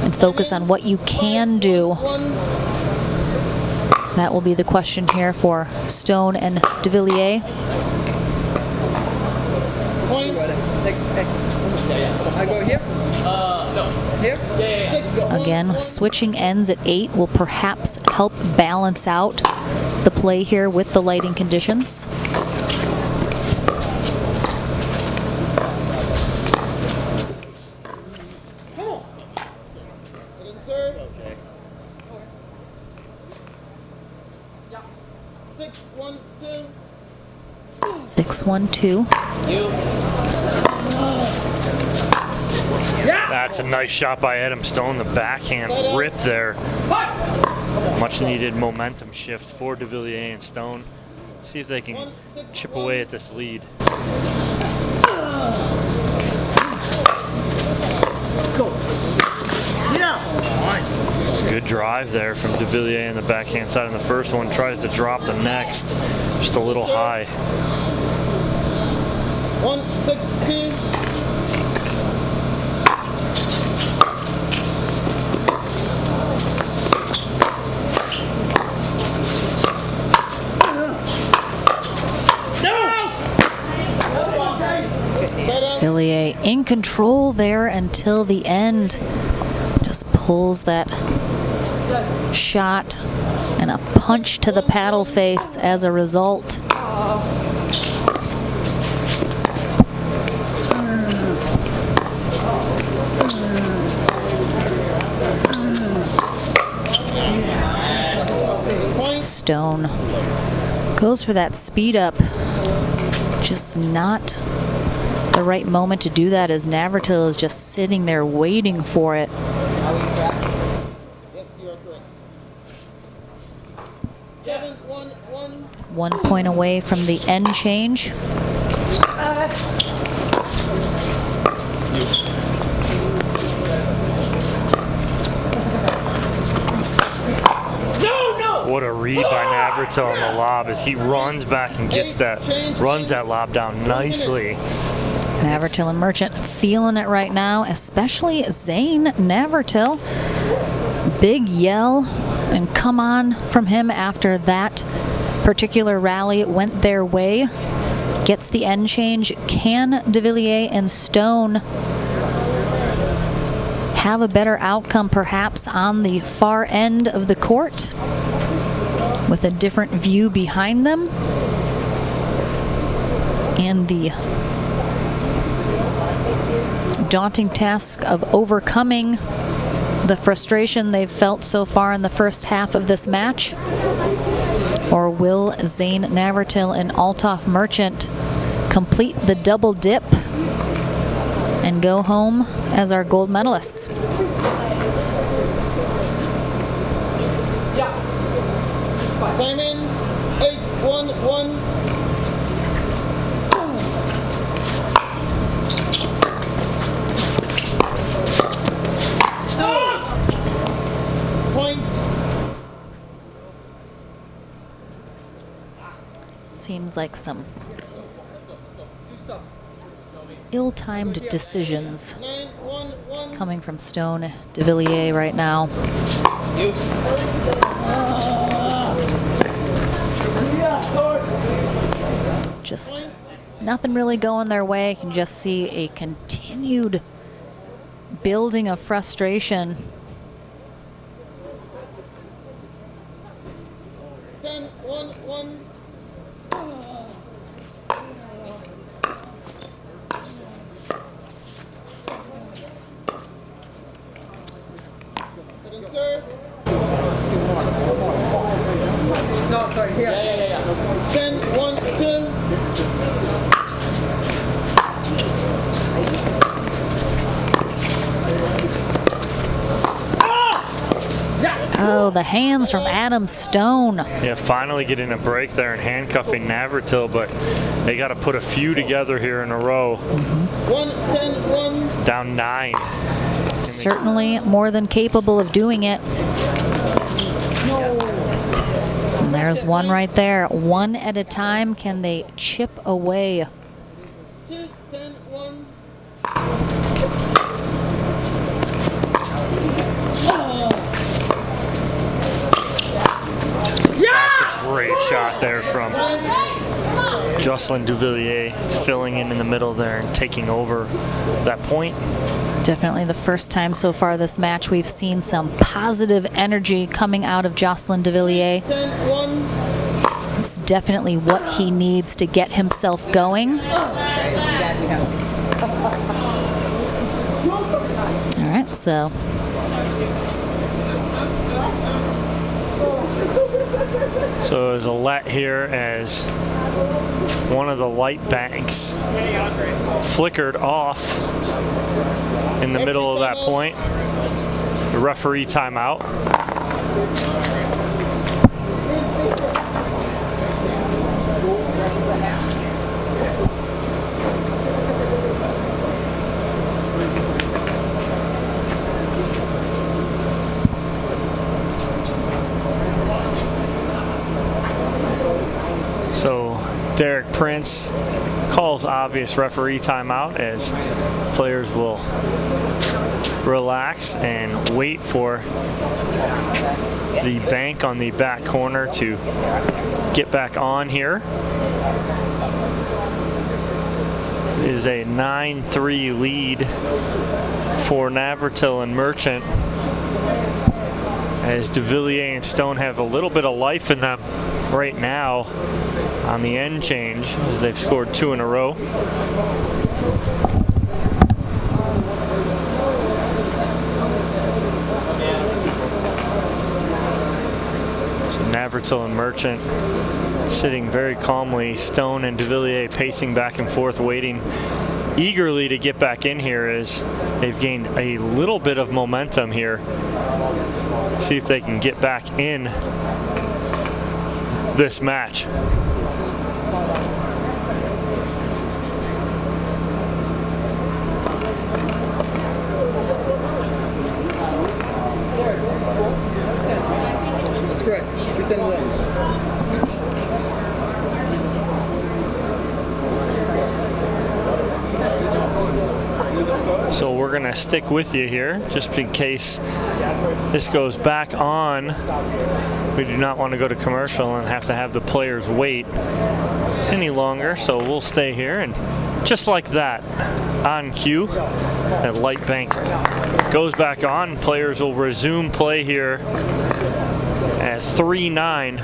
and focus on what you can do? 1. That will be the question here for Stone and Devilliers. Point. I go here? No. Here? Yeah. 6-1. Again, switching ends at 8 will perhaps help balance out the play here with the lighting conditions. Didn't serve. 6-1-2. 6-1-2. That's a nice shot by Adam Stone. The backhand rip there. Much needed momentum shift for Devilliers and Stone. See if they can chip away at this lead. Good drive there from Devilliers on the backhand side on the first one. Tries to drop the next. Just a little high. 1-6-2. Devilliers in control there until the end. Just pulls that shot and a punch to the paddle face as a result. Stone goes for that speed up. Just not the right moment to do that, as Navratil is just sitting there waiting for it. Yes, you are correct. 7-1-1. 1 point away from the end change. What a read by Navratil on the lob as he runs back and gets that, runs that lob down nicely. Navratil and Merchant feeling it right now, especially Zane Navratil. Big yell and come on from him after that particular rally. It went their way. Gets the end change. Can Devilliers and Stone have a better outcome perhaps on the far end of the court with a different view behind them and the daunting task of overcoming the frustration they've felt so far in the first half of this match? Or will Zane Navratil and Althoff Merchant complete the double dip and go home as our gold medalists? Time in. 8-1-1. Point. Seems like some ill-timed decisions 9-1-1. coming from Stone Devilliers right now. Just nothing really going their way. You can just see a continued building of frustration. 10, 1, 1. Second serve. No, sorry. Yeah. 10, 1, 2. Oh, the hands from Adam Stone. Yeah, finally getting a break there and handcuffing Navratil, but they got to put a few together here in a row. 1, 10, 1. Down 9. Certainly more than capable of doing it. And there's one right there. One at a time. Can they chip away? 2, 10, 1. That's a great shot there from Jocelyn Devilliers, filling in the middle there and taking over that point. Definitely the first time so far this match we've seen some positive energy coming out of Jocelyn Devilliers. 10, 1. It's definitely what he needs to get himself going. All right, so So there's a let here as one of the light banks flickered off in the middle of that point. The referee timeout. So Derek Prince calls obvious referee timeout as players will relax and wait for the bank on the back corner to get back on here. It is a 9-3 lead for Navratil and Merchant, as Devilliers and Stone have a little bit of life in them right now on the end change, as they've scored 2 in a row. So Navratil and Merchant sitting very calmly, Stone and Devilliers pacing back and forth, waiting eagerly to get back in here as they've gained a little bit of momentum here. See if they can get back in this match. That's correct. 3, 10, 1. So we're gonna stick with you here, just in case this goes back on. We do not want to go to commercial and have to have the players wait any longer, so we'll stay here. And just like that, on cue, that light bank goes back on. Players will resume play here at 3-9.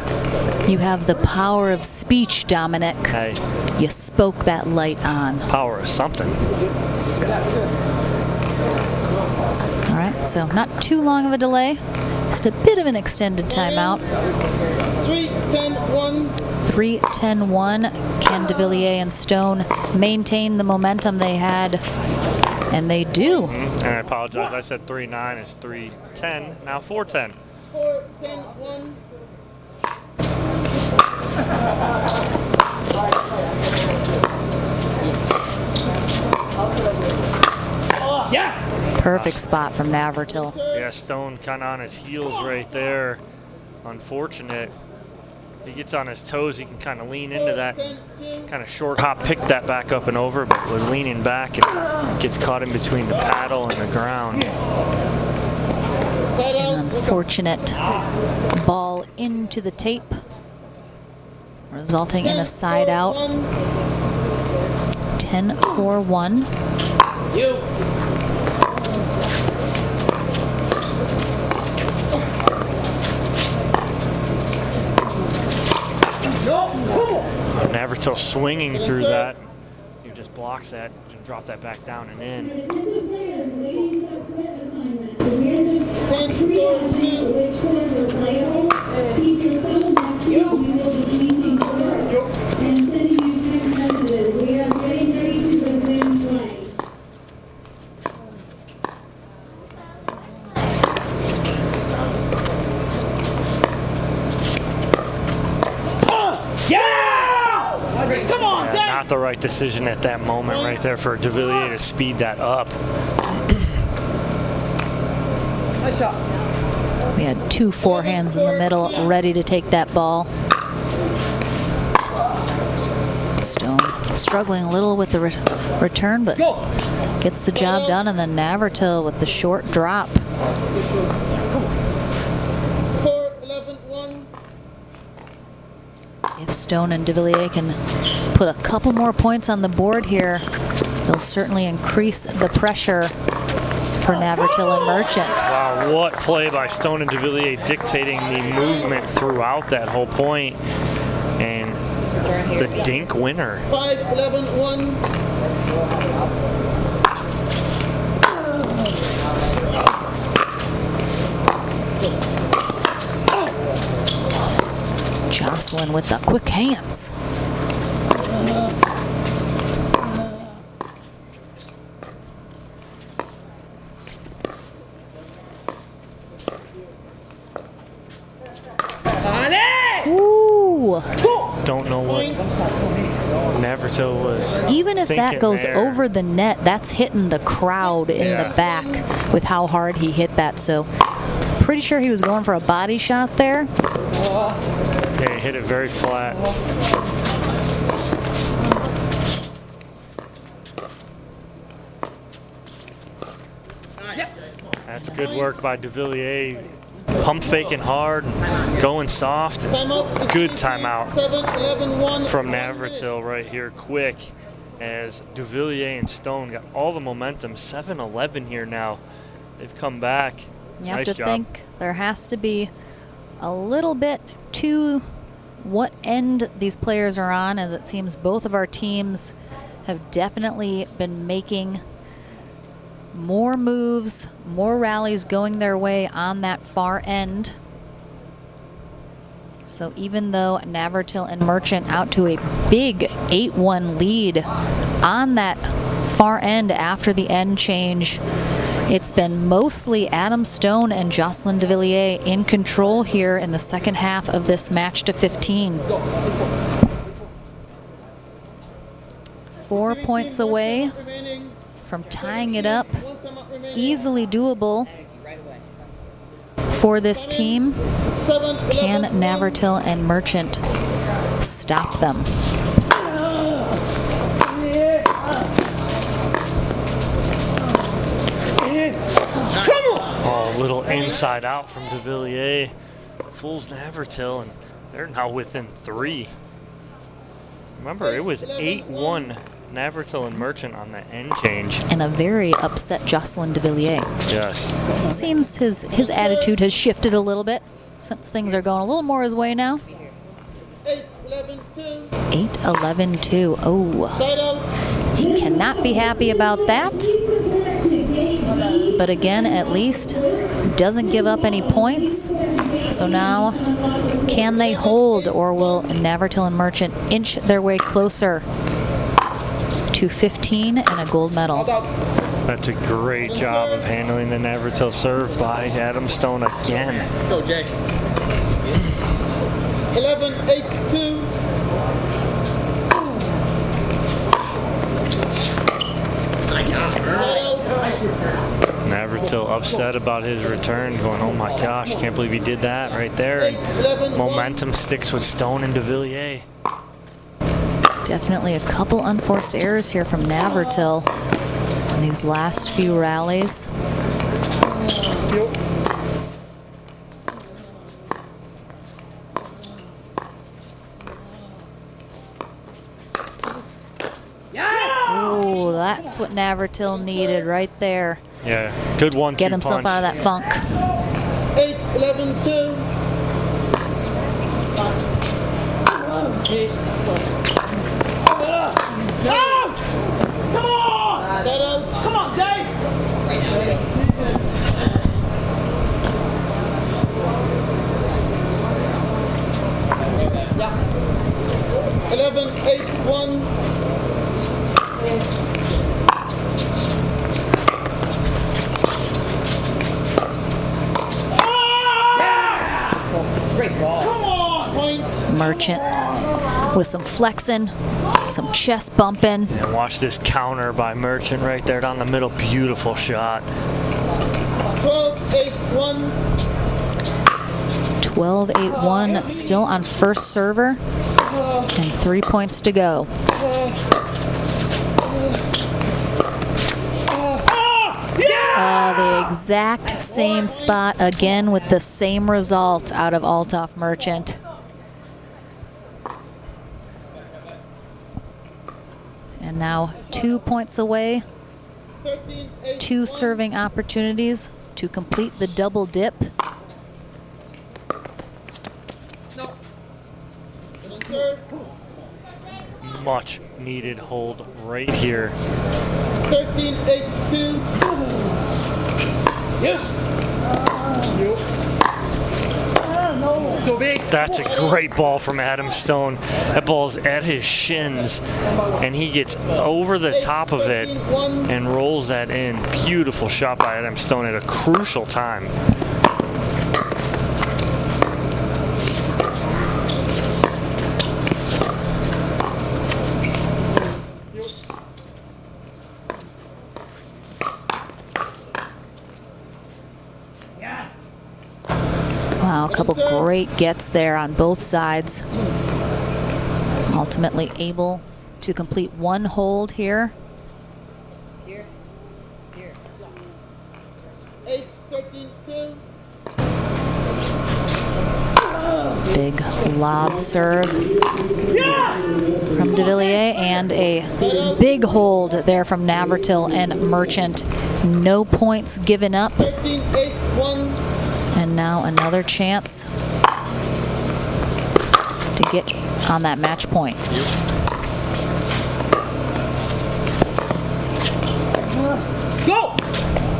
you have the power of speech, Dominic. Hey, You spoke that light on. power of something. All right, so not too long of a delay. Just a bit of an extended timeout. 3, 10, 1. 3-10-1. Can Devilliers and Stone maintain the momentum they had? And they do. And I apologize, I said 3-9, it's 3-10, now 4-10. 4, 10, 1. Perfect spot from Navratil. Yeah, Stone kind of on his heels right there. Unfortunate. He gets on his toes, he can kind of lean into that, kind of short hop, pick that back up and over, but was leaning back and gets caught in between the paddle and the ground. An unfortunate ball into the tape. resulting in a side out. 10-4-1. You. Navratil swinging through that. He just blocks that and drop that back down and in. 10-2. Come on, Yeah, not the right decision at that moment right there for Devilliers to speed that up. Nice shot. We had 2 forehands in the middle ready to take that ball. Stone struggling a little with the return, but gets the job done, and then Navratil with the short drop. 4-11-1. If Stone and Devilliers can put a couple more points on the board here, they'll certainly increase the pressure for Navratil and Merchant. Wow, what play by Stone and Devilliers dictating the movement throughout that whole point. And the dink winner. 5-11-1. Jocelyn with the quick hands. Ooh. Don't know what Navratil was Even if that thinking goes there. over the net, that's hitting the crowd in the back with how hard he hit that. So pretty sure he was going for a body shot there. Yeah, he hit it very flat. That's good work by Devilliers. Pump faking hard, going soft. Timeout. Good timeout 7-11-1. from Navratil right here, quick, as Devilliers and Stone got all the momentum. 7-11 here now. They've come back. You have Nice to job. think there has to be a little bit to what end these players are on, as it seems both of our teams have definitely been making more moves, more rallies going their way on that far end. So even though Navratil and Merchant out to a big 8-1 lead on that far end after the end change, it's been mostly Adam Stone and Jocelyn Devilliers in control here in the second half of this match to 15. 4 points away Remaining. from tying it up. 1 timeout remaining. Easily doable for this team. 7-11-1. Can Navratil and Merchant stop them? Oh, a little inside out from Devilliers. Fools Navratil, and they're now within 3. Remember, it was 8-1 Navratil and Merchant on the end change. And a very upset Jocelyn Devilliers. Yes. It seems his attitude has shifted a little bit since things are going a little more his way now. 8-11-2. 8-11-2. Oh, Side out. he cannot be happy about that. But again, at least doesn't give up any points. So now, can they hold, or will Navratil and Merchant inch their way closer to 15 and a gold medal? That's a great job of handling the Navratil serve by Adam Stone again. Go, Jay. 11-8-2. Side out. Navratil upset about his return, going, oh my gosh, can't believe he did that right there. And 11-1. momentum sticks with Stone and Devilliers. Definitely a couple unforced errors here from Navratil in these last few rallies. that's what Navratil needed right there. Yeah, good 1-2 Get himself punch. out of that funk. 8-11-2. Come on! Set out. Come on, Jay! Right now, yeah. 11-8-1. Great ball. Come on. Point. Merchant with some flexing, some chest bumping. And watch this counter by Merchant right there down the middle. Beautiful shot. 12-8-1. 12-8-1, still on first server, and 3 points to go. The exact same spot again with the same result out of Althoff Merchant. And now 2 points away, 13-8. 2 serving opportunities to complete the double dip. Serve. Much needed hold right here. 13-8-2. Yes! So big. That's a great ball from Adam Stone. That ball's at his shins, and he gets over the top of it 13-1. and rolls that in. Beautiful shot by Adam Stone at a crucial time. Wow, a couple great gets there on both sides. Ultimately able to complete one hold here. Here. 8-13-2. Big lob serve from Devilliers, and a big hold there from Navratil and Merchant. No points given up. 13-8-1. And now another chance to get on that match point. Go!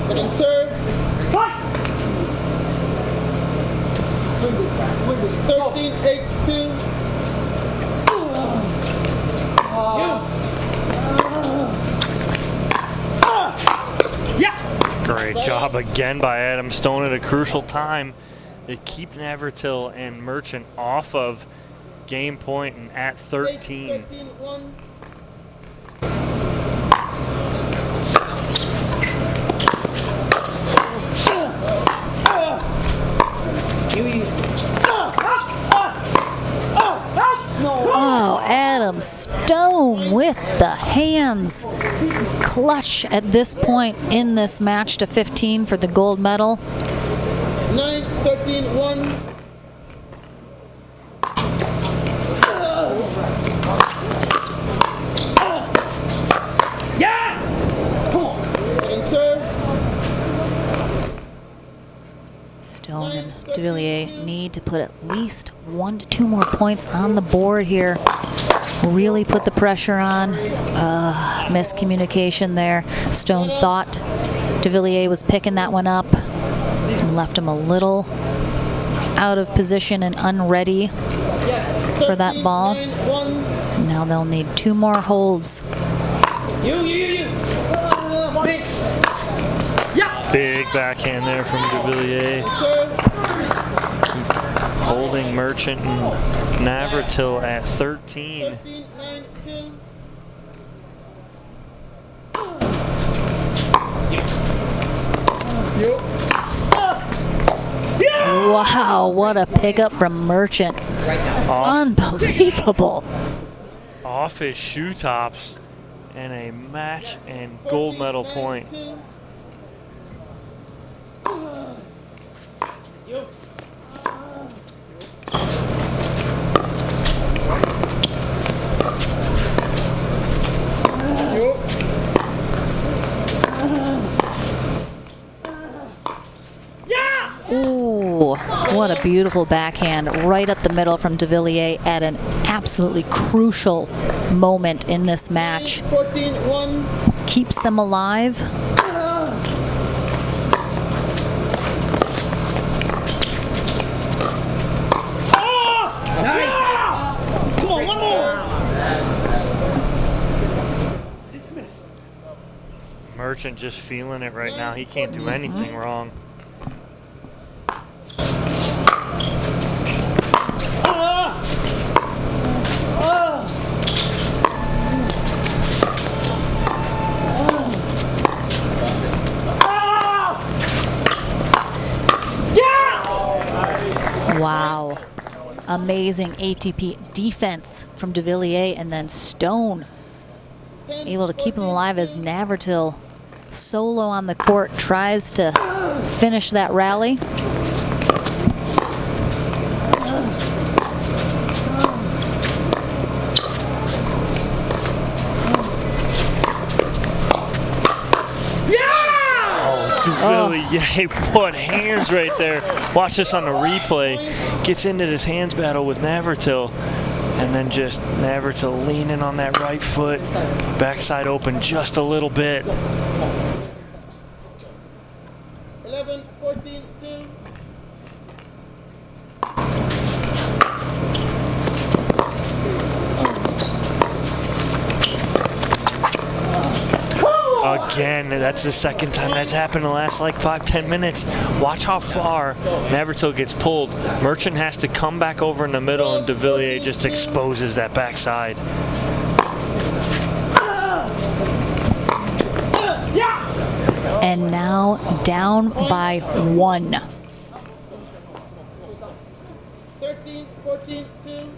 Second serve. Fight! 13-8-2. Great job again by Adam Stone at a crucial time to keep Navratil and Merchant off of game point and at 13. 13-1. Oh, Adam Stone with the hands. Clutch at this point in this match to 15 for the gold medal. 9-13-1. Yeah! Come on. Second serve. Stone and Devilliers need to put at least 1 to 2 more points on the board here. Really put the pressure on. Miscommunication there. Stone thought Devilliers was picking that one up and left him a little out of position and unready for that ball. 13-9-1. And now they'll need 2 more holds. Big. Yeah! Big backhand there from Devilliers. Serve. Keep holding Merchant and Navratil at 13. 13-9-2. Wow, what a pickup from Merchant. Unbelievable. Off his shoe tops and a match and gold medal point. 13-9-2. beautiful backhand right up the middle from Devilliers at an absolutely crucial moment in this match. 14-1. Keeps them alive. Come on, one more. Merchant just feeling it right now. He can't do anything wrong. Wow. Amazing ATP defense from Devilliers, and then Stone able to keep him alive as Navratil solo on the court tries to finish that rally. Devilliers, what hands right there. Watch this on the replay. Gets into this hands battle with Navratil, and then just Navratil leaning on that right foot. Backside open just a little bit. 11, 14, 2. Again, that's the second time that's happened in the last like 5-10 minutes. Watch how far Navratil gets pulled. Merchant has to come back over in the middle, and Devilliers just exposes that backside. And now down by 1. 13, 14, 2.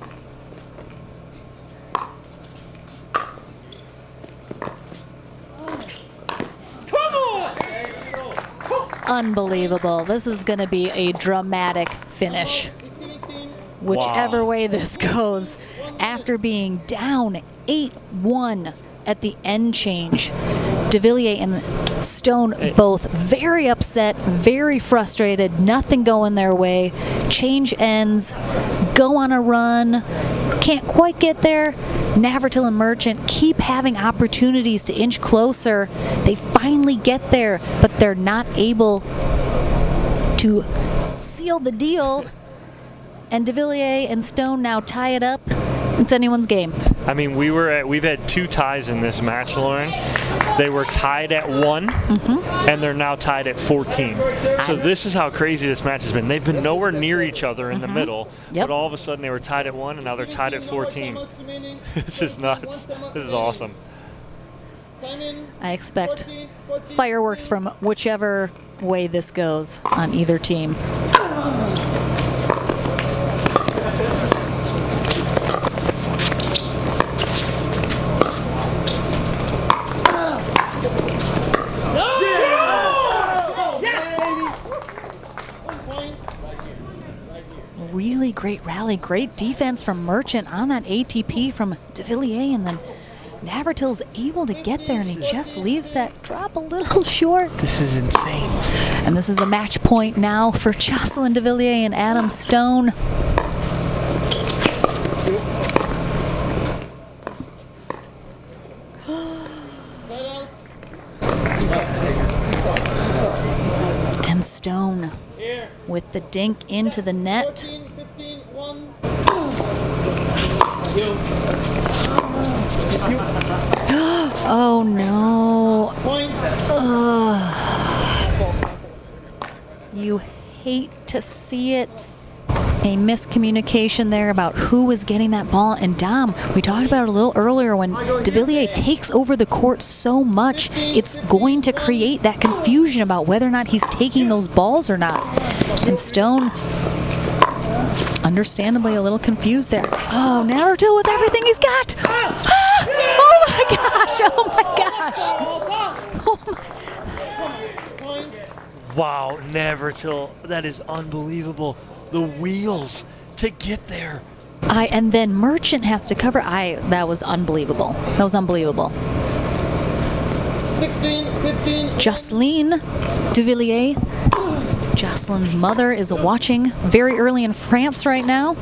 Unbelievable. This is going to be a dramatic finish. Whichever way this goes. After being down 8-1 at the end change, Devilliers and Stone both very upset, very frustrated, nothing going their way. Change ends, go on a run, can't quite get there. Navratil and Merchant keep having opportunities to inch closer. They finally get there, but they're not able to seal the deal. And Devilliers and Stone now tie it up. It's anyone's game. I mean, we've had 2 ties in this match, Lauren. They were tied at 1, and they're now tied at 14. So this is how crazy this match has been. They've been nowhere near each other in the middle, but all of a sudden they were tied at 1, and now they're tied at 14. This is nuts. This is awesome. I expect fireworks from whichever way this goes on either team. Really great rally, great defense from Merchant on that ATP from Devilliers, and then Navratil's able to get there, and he just leaves that drop a little short. This is insane. And this is a match point now for Jocelyn Devilliers and Adam Stone. And Stone with the dink into the net. 14, 15, 1. Oh no. Point. You hate to see it. A miscommunication there about who was getting that ball. And Dom, we talked about it a little earlier, when Devilliers takes over the court so much, it's going to create that confusion about whether or not he's taking those balls or not. And Stone, understandably a little confused there. Oh, Navratil with everything he's got. Ah! Oh my gosh, oh my gosh. Oh my. Wow, Navratil, that is unbelievable. The wheels to get there. And then Merchant has to cover. That was unbelievable. That was unbelievable. 16, 15. Jocelyn Devilliers Jocelyn's mother is watching very early in France right now.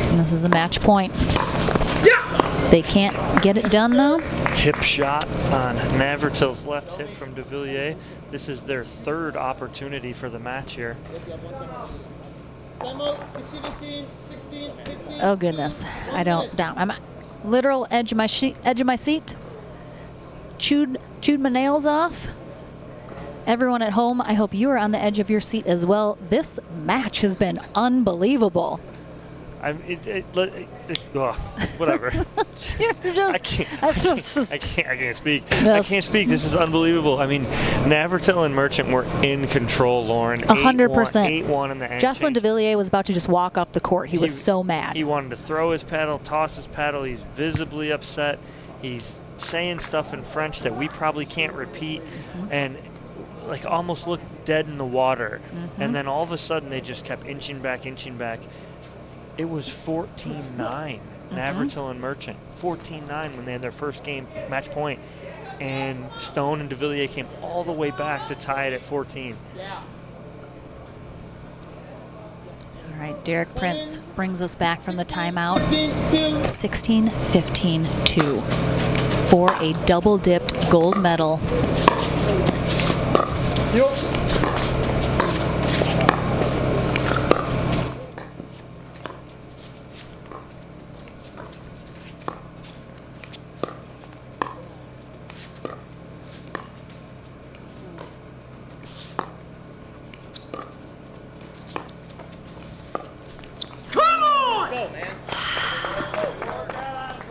And this is a match point. They can't get it done though. Hip shot on Navratil's left hip from Devilliers. This is their third opportunity for the match here. Oh goodness, I don't down. I'm literal edge of my seat. Chewed my nails off. Everyone at home, I hope you are on the edge of your seat as well. This match has been unbelievable. Whatever. I can't speak. I can't speak. This is unbelievable. I mean, Navratil and Merchant were in control, Lauren. 100%. 8-1 in the end. Jocelyn Devilliers was about to just walk off the court. He was so mad. He wanted to throw his paddle, toss his paddle. He's visibly upset. He's saying stuff in French that we probably can't repeat, and like almost looked dead in the water. And then all of a sudden they just kept inching back. It was 14-9, Navratil and Merchant. 14-9 when they had their first game match point. And Stone and Devilliers came all the way back to tie it at 14. All right, Derek Prince brings us back from the timeout. 16-15-2 for a double-dipped gold medal.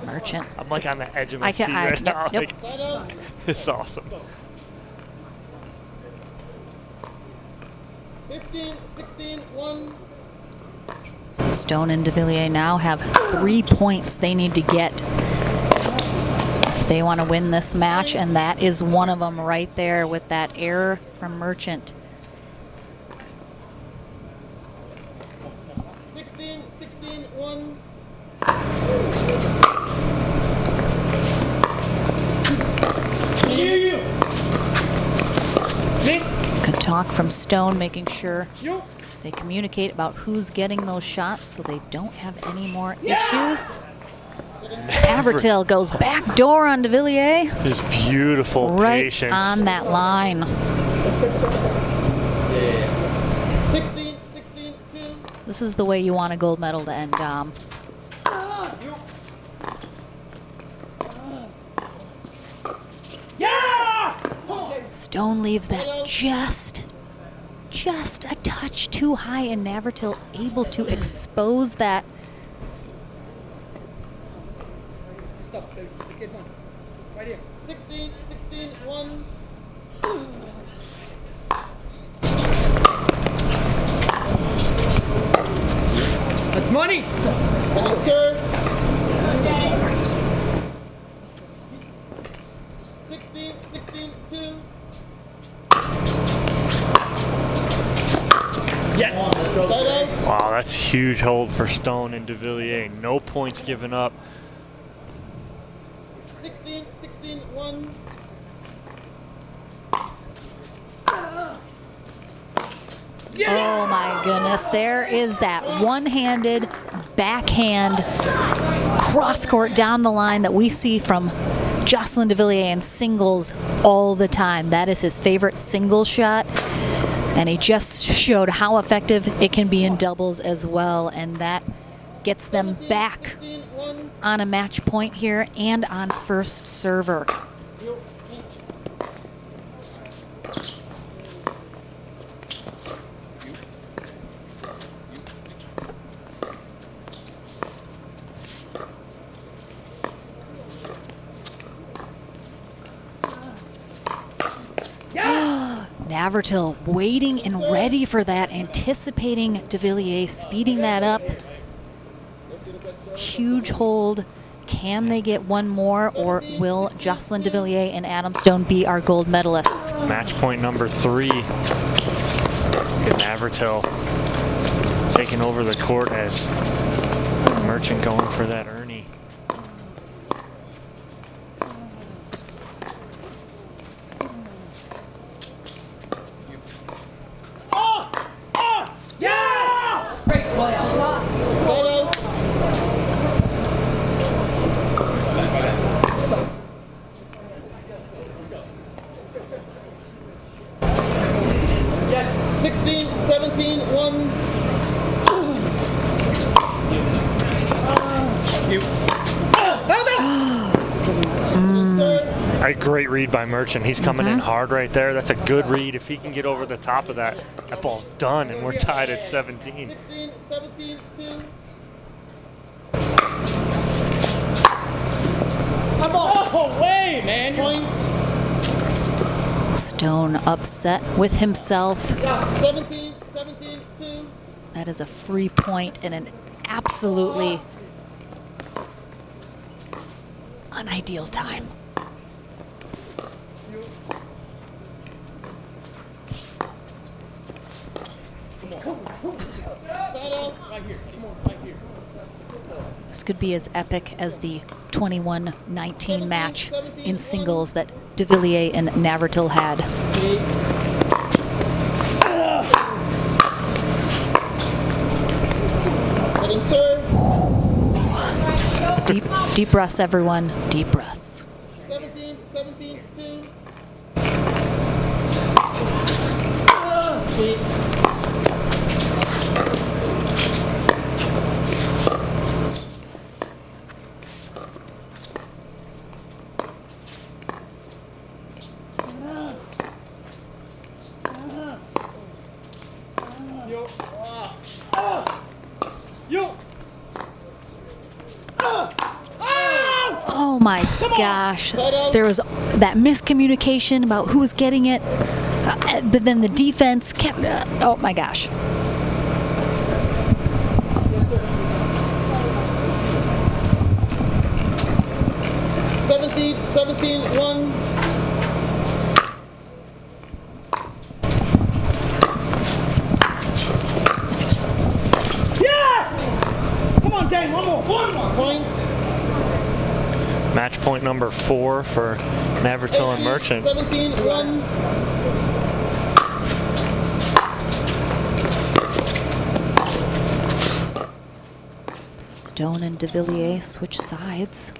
Merchant. I'm like on the edge of my seat right now. Yep. Like, it's awesome. 15-16-1. So Stone and Devilliers now have 3 points they need to get if they want to win this match, and that is one of them right there with that error from Merchant. 16-16-1. Good talk from Stone, making sure they communicate about who's getting those shots so they don't have any more issues. Navratil goes back door on Devilliers. Just beautiful Right patience. on that line. 16-16-2. This is the way you want a gold medal to end, Dom. Stone leaves that just a touch too high, and Navratil able to expose that. Stop. The kid one. Right here. 16-16-1. That's money. Second serve. 16-16-2. Wow, that's a huge hold for Stone and Devilliers. No points given up. 16-16-1. Oh my goodness, there is that one-handed backhand cross-court down the line that we see from Jocelyn Devilliers in singles all the time. That is his favorite single shot, and he just showed how effective it can be in doubles as well, and that gets them back on a match point here and on first server. Navratil waiting and ready for that, anticipating Devilliers, speeding that up. Huge hold. Can they get one more, or will Jocelyn Devilliers and Adam Stone be our gold medalists? Match point number 3. Navratil taking over the court as Merchant going for that Ernie. A great read by Merchant. He's coming in hard right there. That's a good read. If he can get over the top of that, that ball's done, and we're tied at 17. 16, 17, 2. No way, man. Point. Stone upset with himself. 17, 2. That is a free point and an absolutely unideal time. This could be as epic as the 21-19 match in singles that Devilliers and Navratil had. Deep breaths, everyone. Deep breaths. 17, 2. Oh my gosh. There was that miscommunication about who was getting it, but then the defense kept, oh my gosh. Seventeen, 1. One more. Point. Match point number 4 for Navratil and Merchant. 17, 1. Stone and Devilliers switch sides.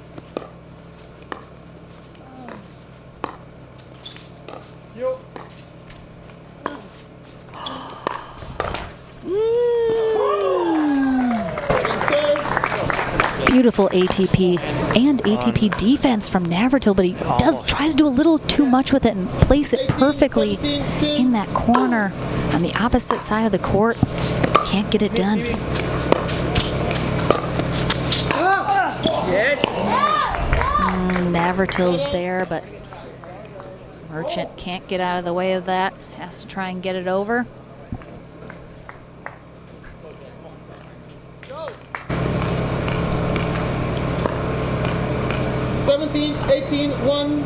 Beautiful ATP and ATP defense from Navratil, but he tries to do a little too much with it and place it perfectly in that corner on the opposite side of the court. Can't get it done. Navratil's there, but Merchant can't get out of the way of that. Has to try and get it over. Seventeen, 18, 1.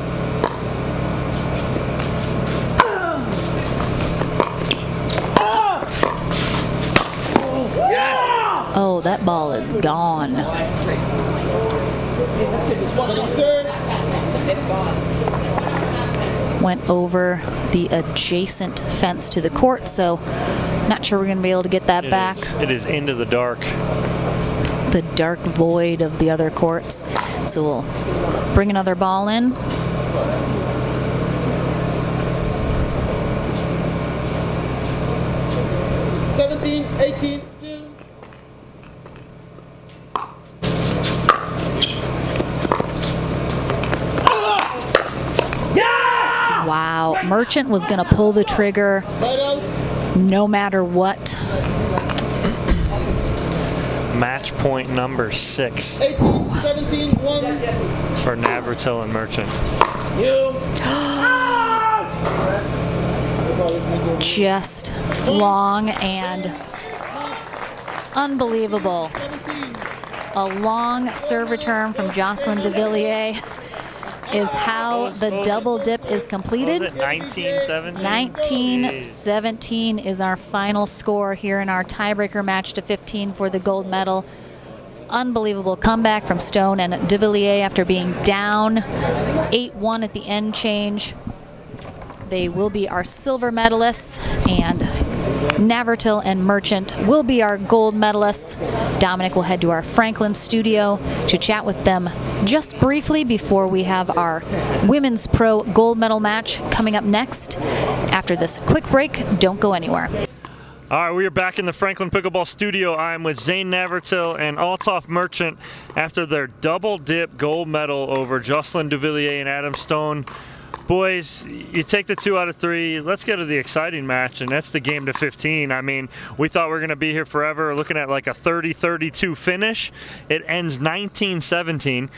Oh, that ball is gone. Went over the adjacent fence to the court, so not sure we're going to be able to get that back. It is into the dark. The dark void of the other courts. So we'll bring another ball in. Seventeen, 18, 2. Wow, Merchant was going to pull the trigger no matter what. Match point number 6 18, 17, 1. for Navratil and Merchant. Just long and unbelievable. A long serve return from Jocelyn Devilliers is how the double dip is completed. 19-17? 19-17 is our final score here in our tiebreaker match to 15 for the gold medal. Unbelievable comeback from Stone and Devilliers after being down 8-1 at the end change. They will be our silver medalists, and Navratil and Merchant will be our gold medalists. Dominic will head to our Franklin studio to chat with them just briefly before we have our Women's Pro gold medal match coming up next. After this quick break, don't go anywhere. All right, we are back in the Franklin Pickleball studio. I'm with Zane Navratil and Althoff Merchant after their double dip gold medal over Jocelyn Devilliers and Adam Stone. Boys, you take the 2 out of 3. Let's get to the exciting match, and that's the game to 15. I mean, we thought we were going to be here forever, looking at like a 30-32 finish. It ends 19-17.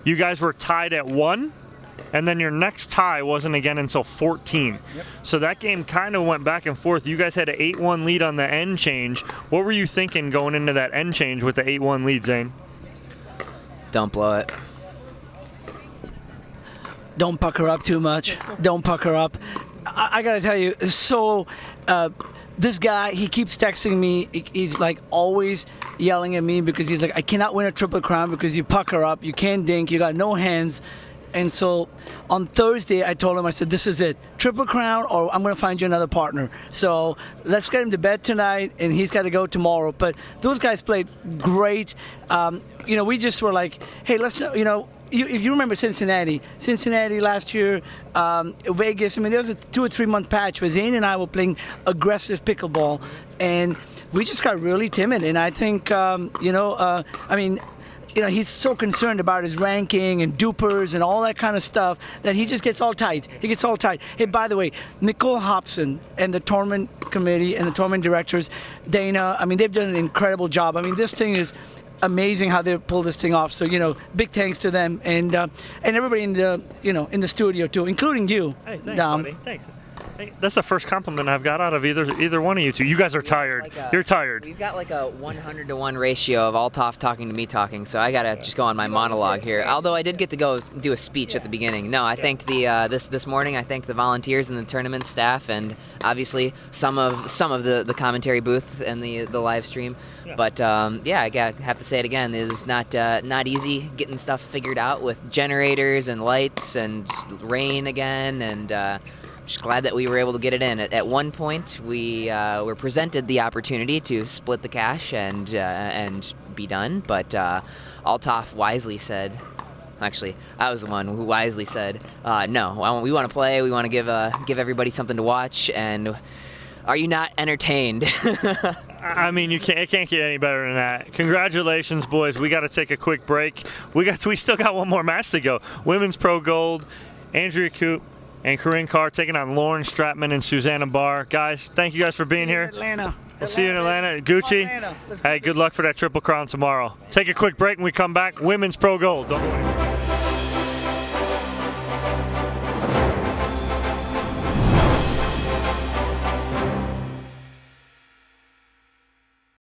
You guys were tied at 1. And then your next tie wasn't again until 14. Yep. So that game kind of went back and forth. You guys had an 8-1 lead on the end change. What were you thinking going into that end change with the 8-1 lead, Zane? Don't blow it. Don't pucker up too much. Don't pucker up. I got to tell you, so this guy, he keeps texting me. He's like always yelling at me because he's like, I cannot win a Triple Crown because you pucker up. You can't dink. You got no hands. And so on Thursday, I told him, I said, this is it. Triple Crown or I'm going to find you another partner. So let's get him to bed tonight, and he's got to go tomorrow. But those guys played great. We just were like, hey, let's, if you remember Cincinnati last year, Vegas, I mean, there was a 2 or 3 month patch where Zane and I were playing aggressive pickleball, and we just got really timid. And I think, he's so concerned about his ranking and dupers and all that kind of stuff that he just gets all tight. He gets all tight. Hey, by the way, Nicole Hobson and the tournament committee and the tournament directors, Dana, I mean, they've done an incredible job. I mean, this thing is amazing how they pulled this thing off. So, big thanks to them and everybody in the studio too, including you. Hey, thanks, buddy. Thanks. Hey, that's the first compliment I've got out of either one of you two. You guys are tired. You're tired. We've got like a 100-to-1 ratio of Althoff talking to me talking, so I gotta just go on my monologue here. Although I did get to go do a speech at the beginning. No, I thanked the this morning. I thanked the volunteers and the tournament staff, and obviously some of the commentary booth and the live stream. Yeah. But I have to say it again. It was not easy getting stuff figured out with generators and lights and rain again, and. Just glad that we were able to get it in. At one point, we were presented the opportunity to split the cash and be done, but Althoff wisely said, actually, I was the one who wisely said, no, we want to play, we want to give everybody something to watch, and are you not entertained? I mean, it can't get any better than that. Congratulations, boys. We got to take a quick break. We still got one more match to go. Women's Pro Gold, Andrea Coop and Corinne Carr taking on Lauren Stratman and Susanna Barr. Guys, thank you guys for being here. We'll see you in Atlanta. Gucci, hey, good luck for that Triple Crown tomorrow. Take a quick break and we come back. Women's Pro Gold. Don't go anywhere.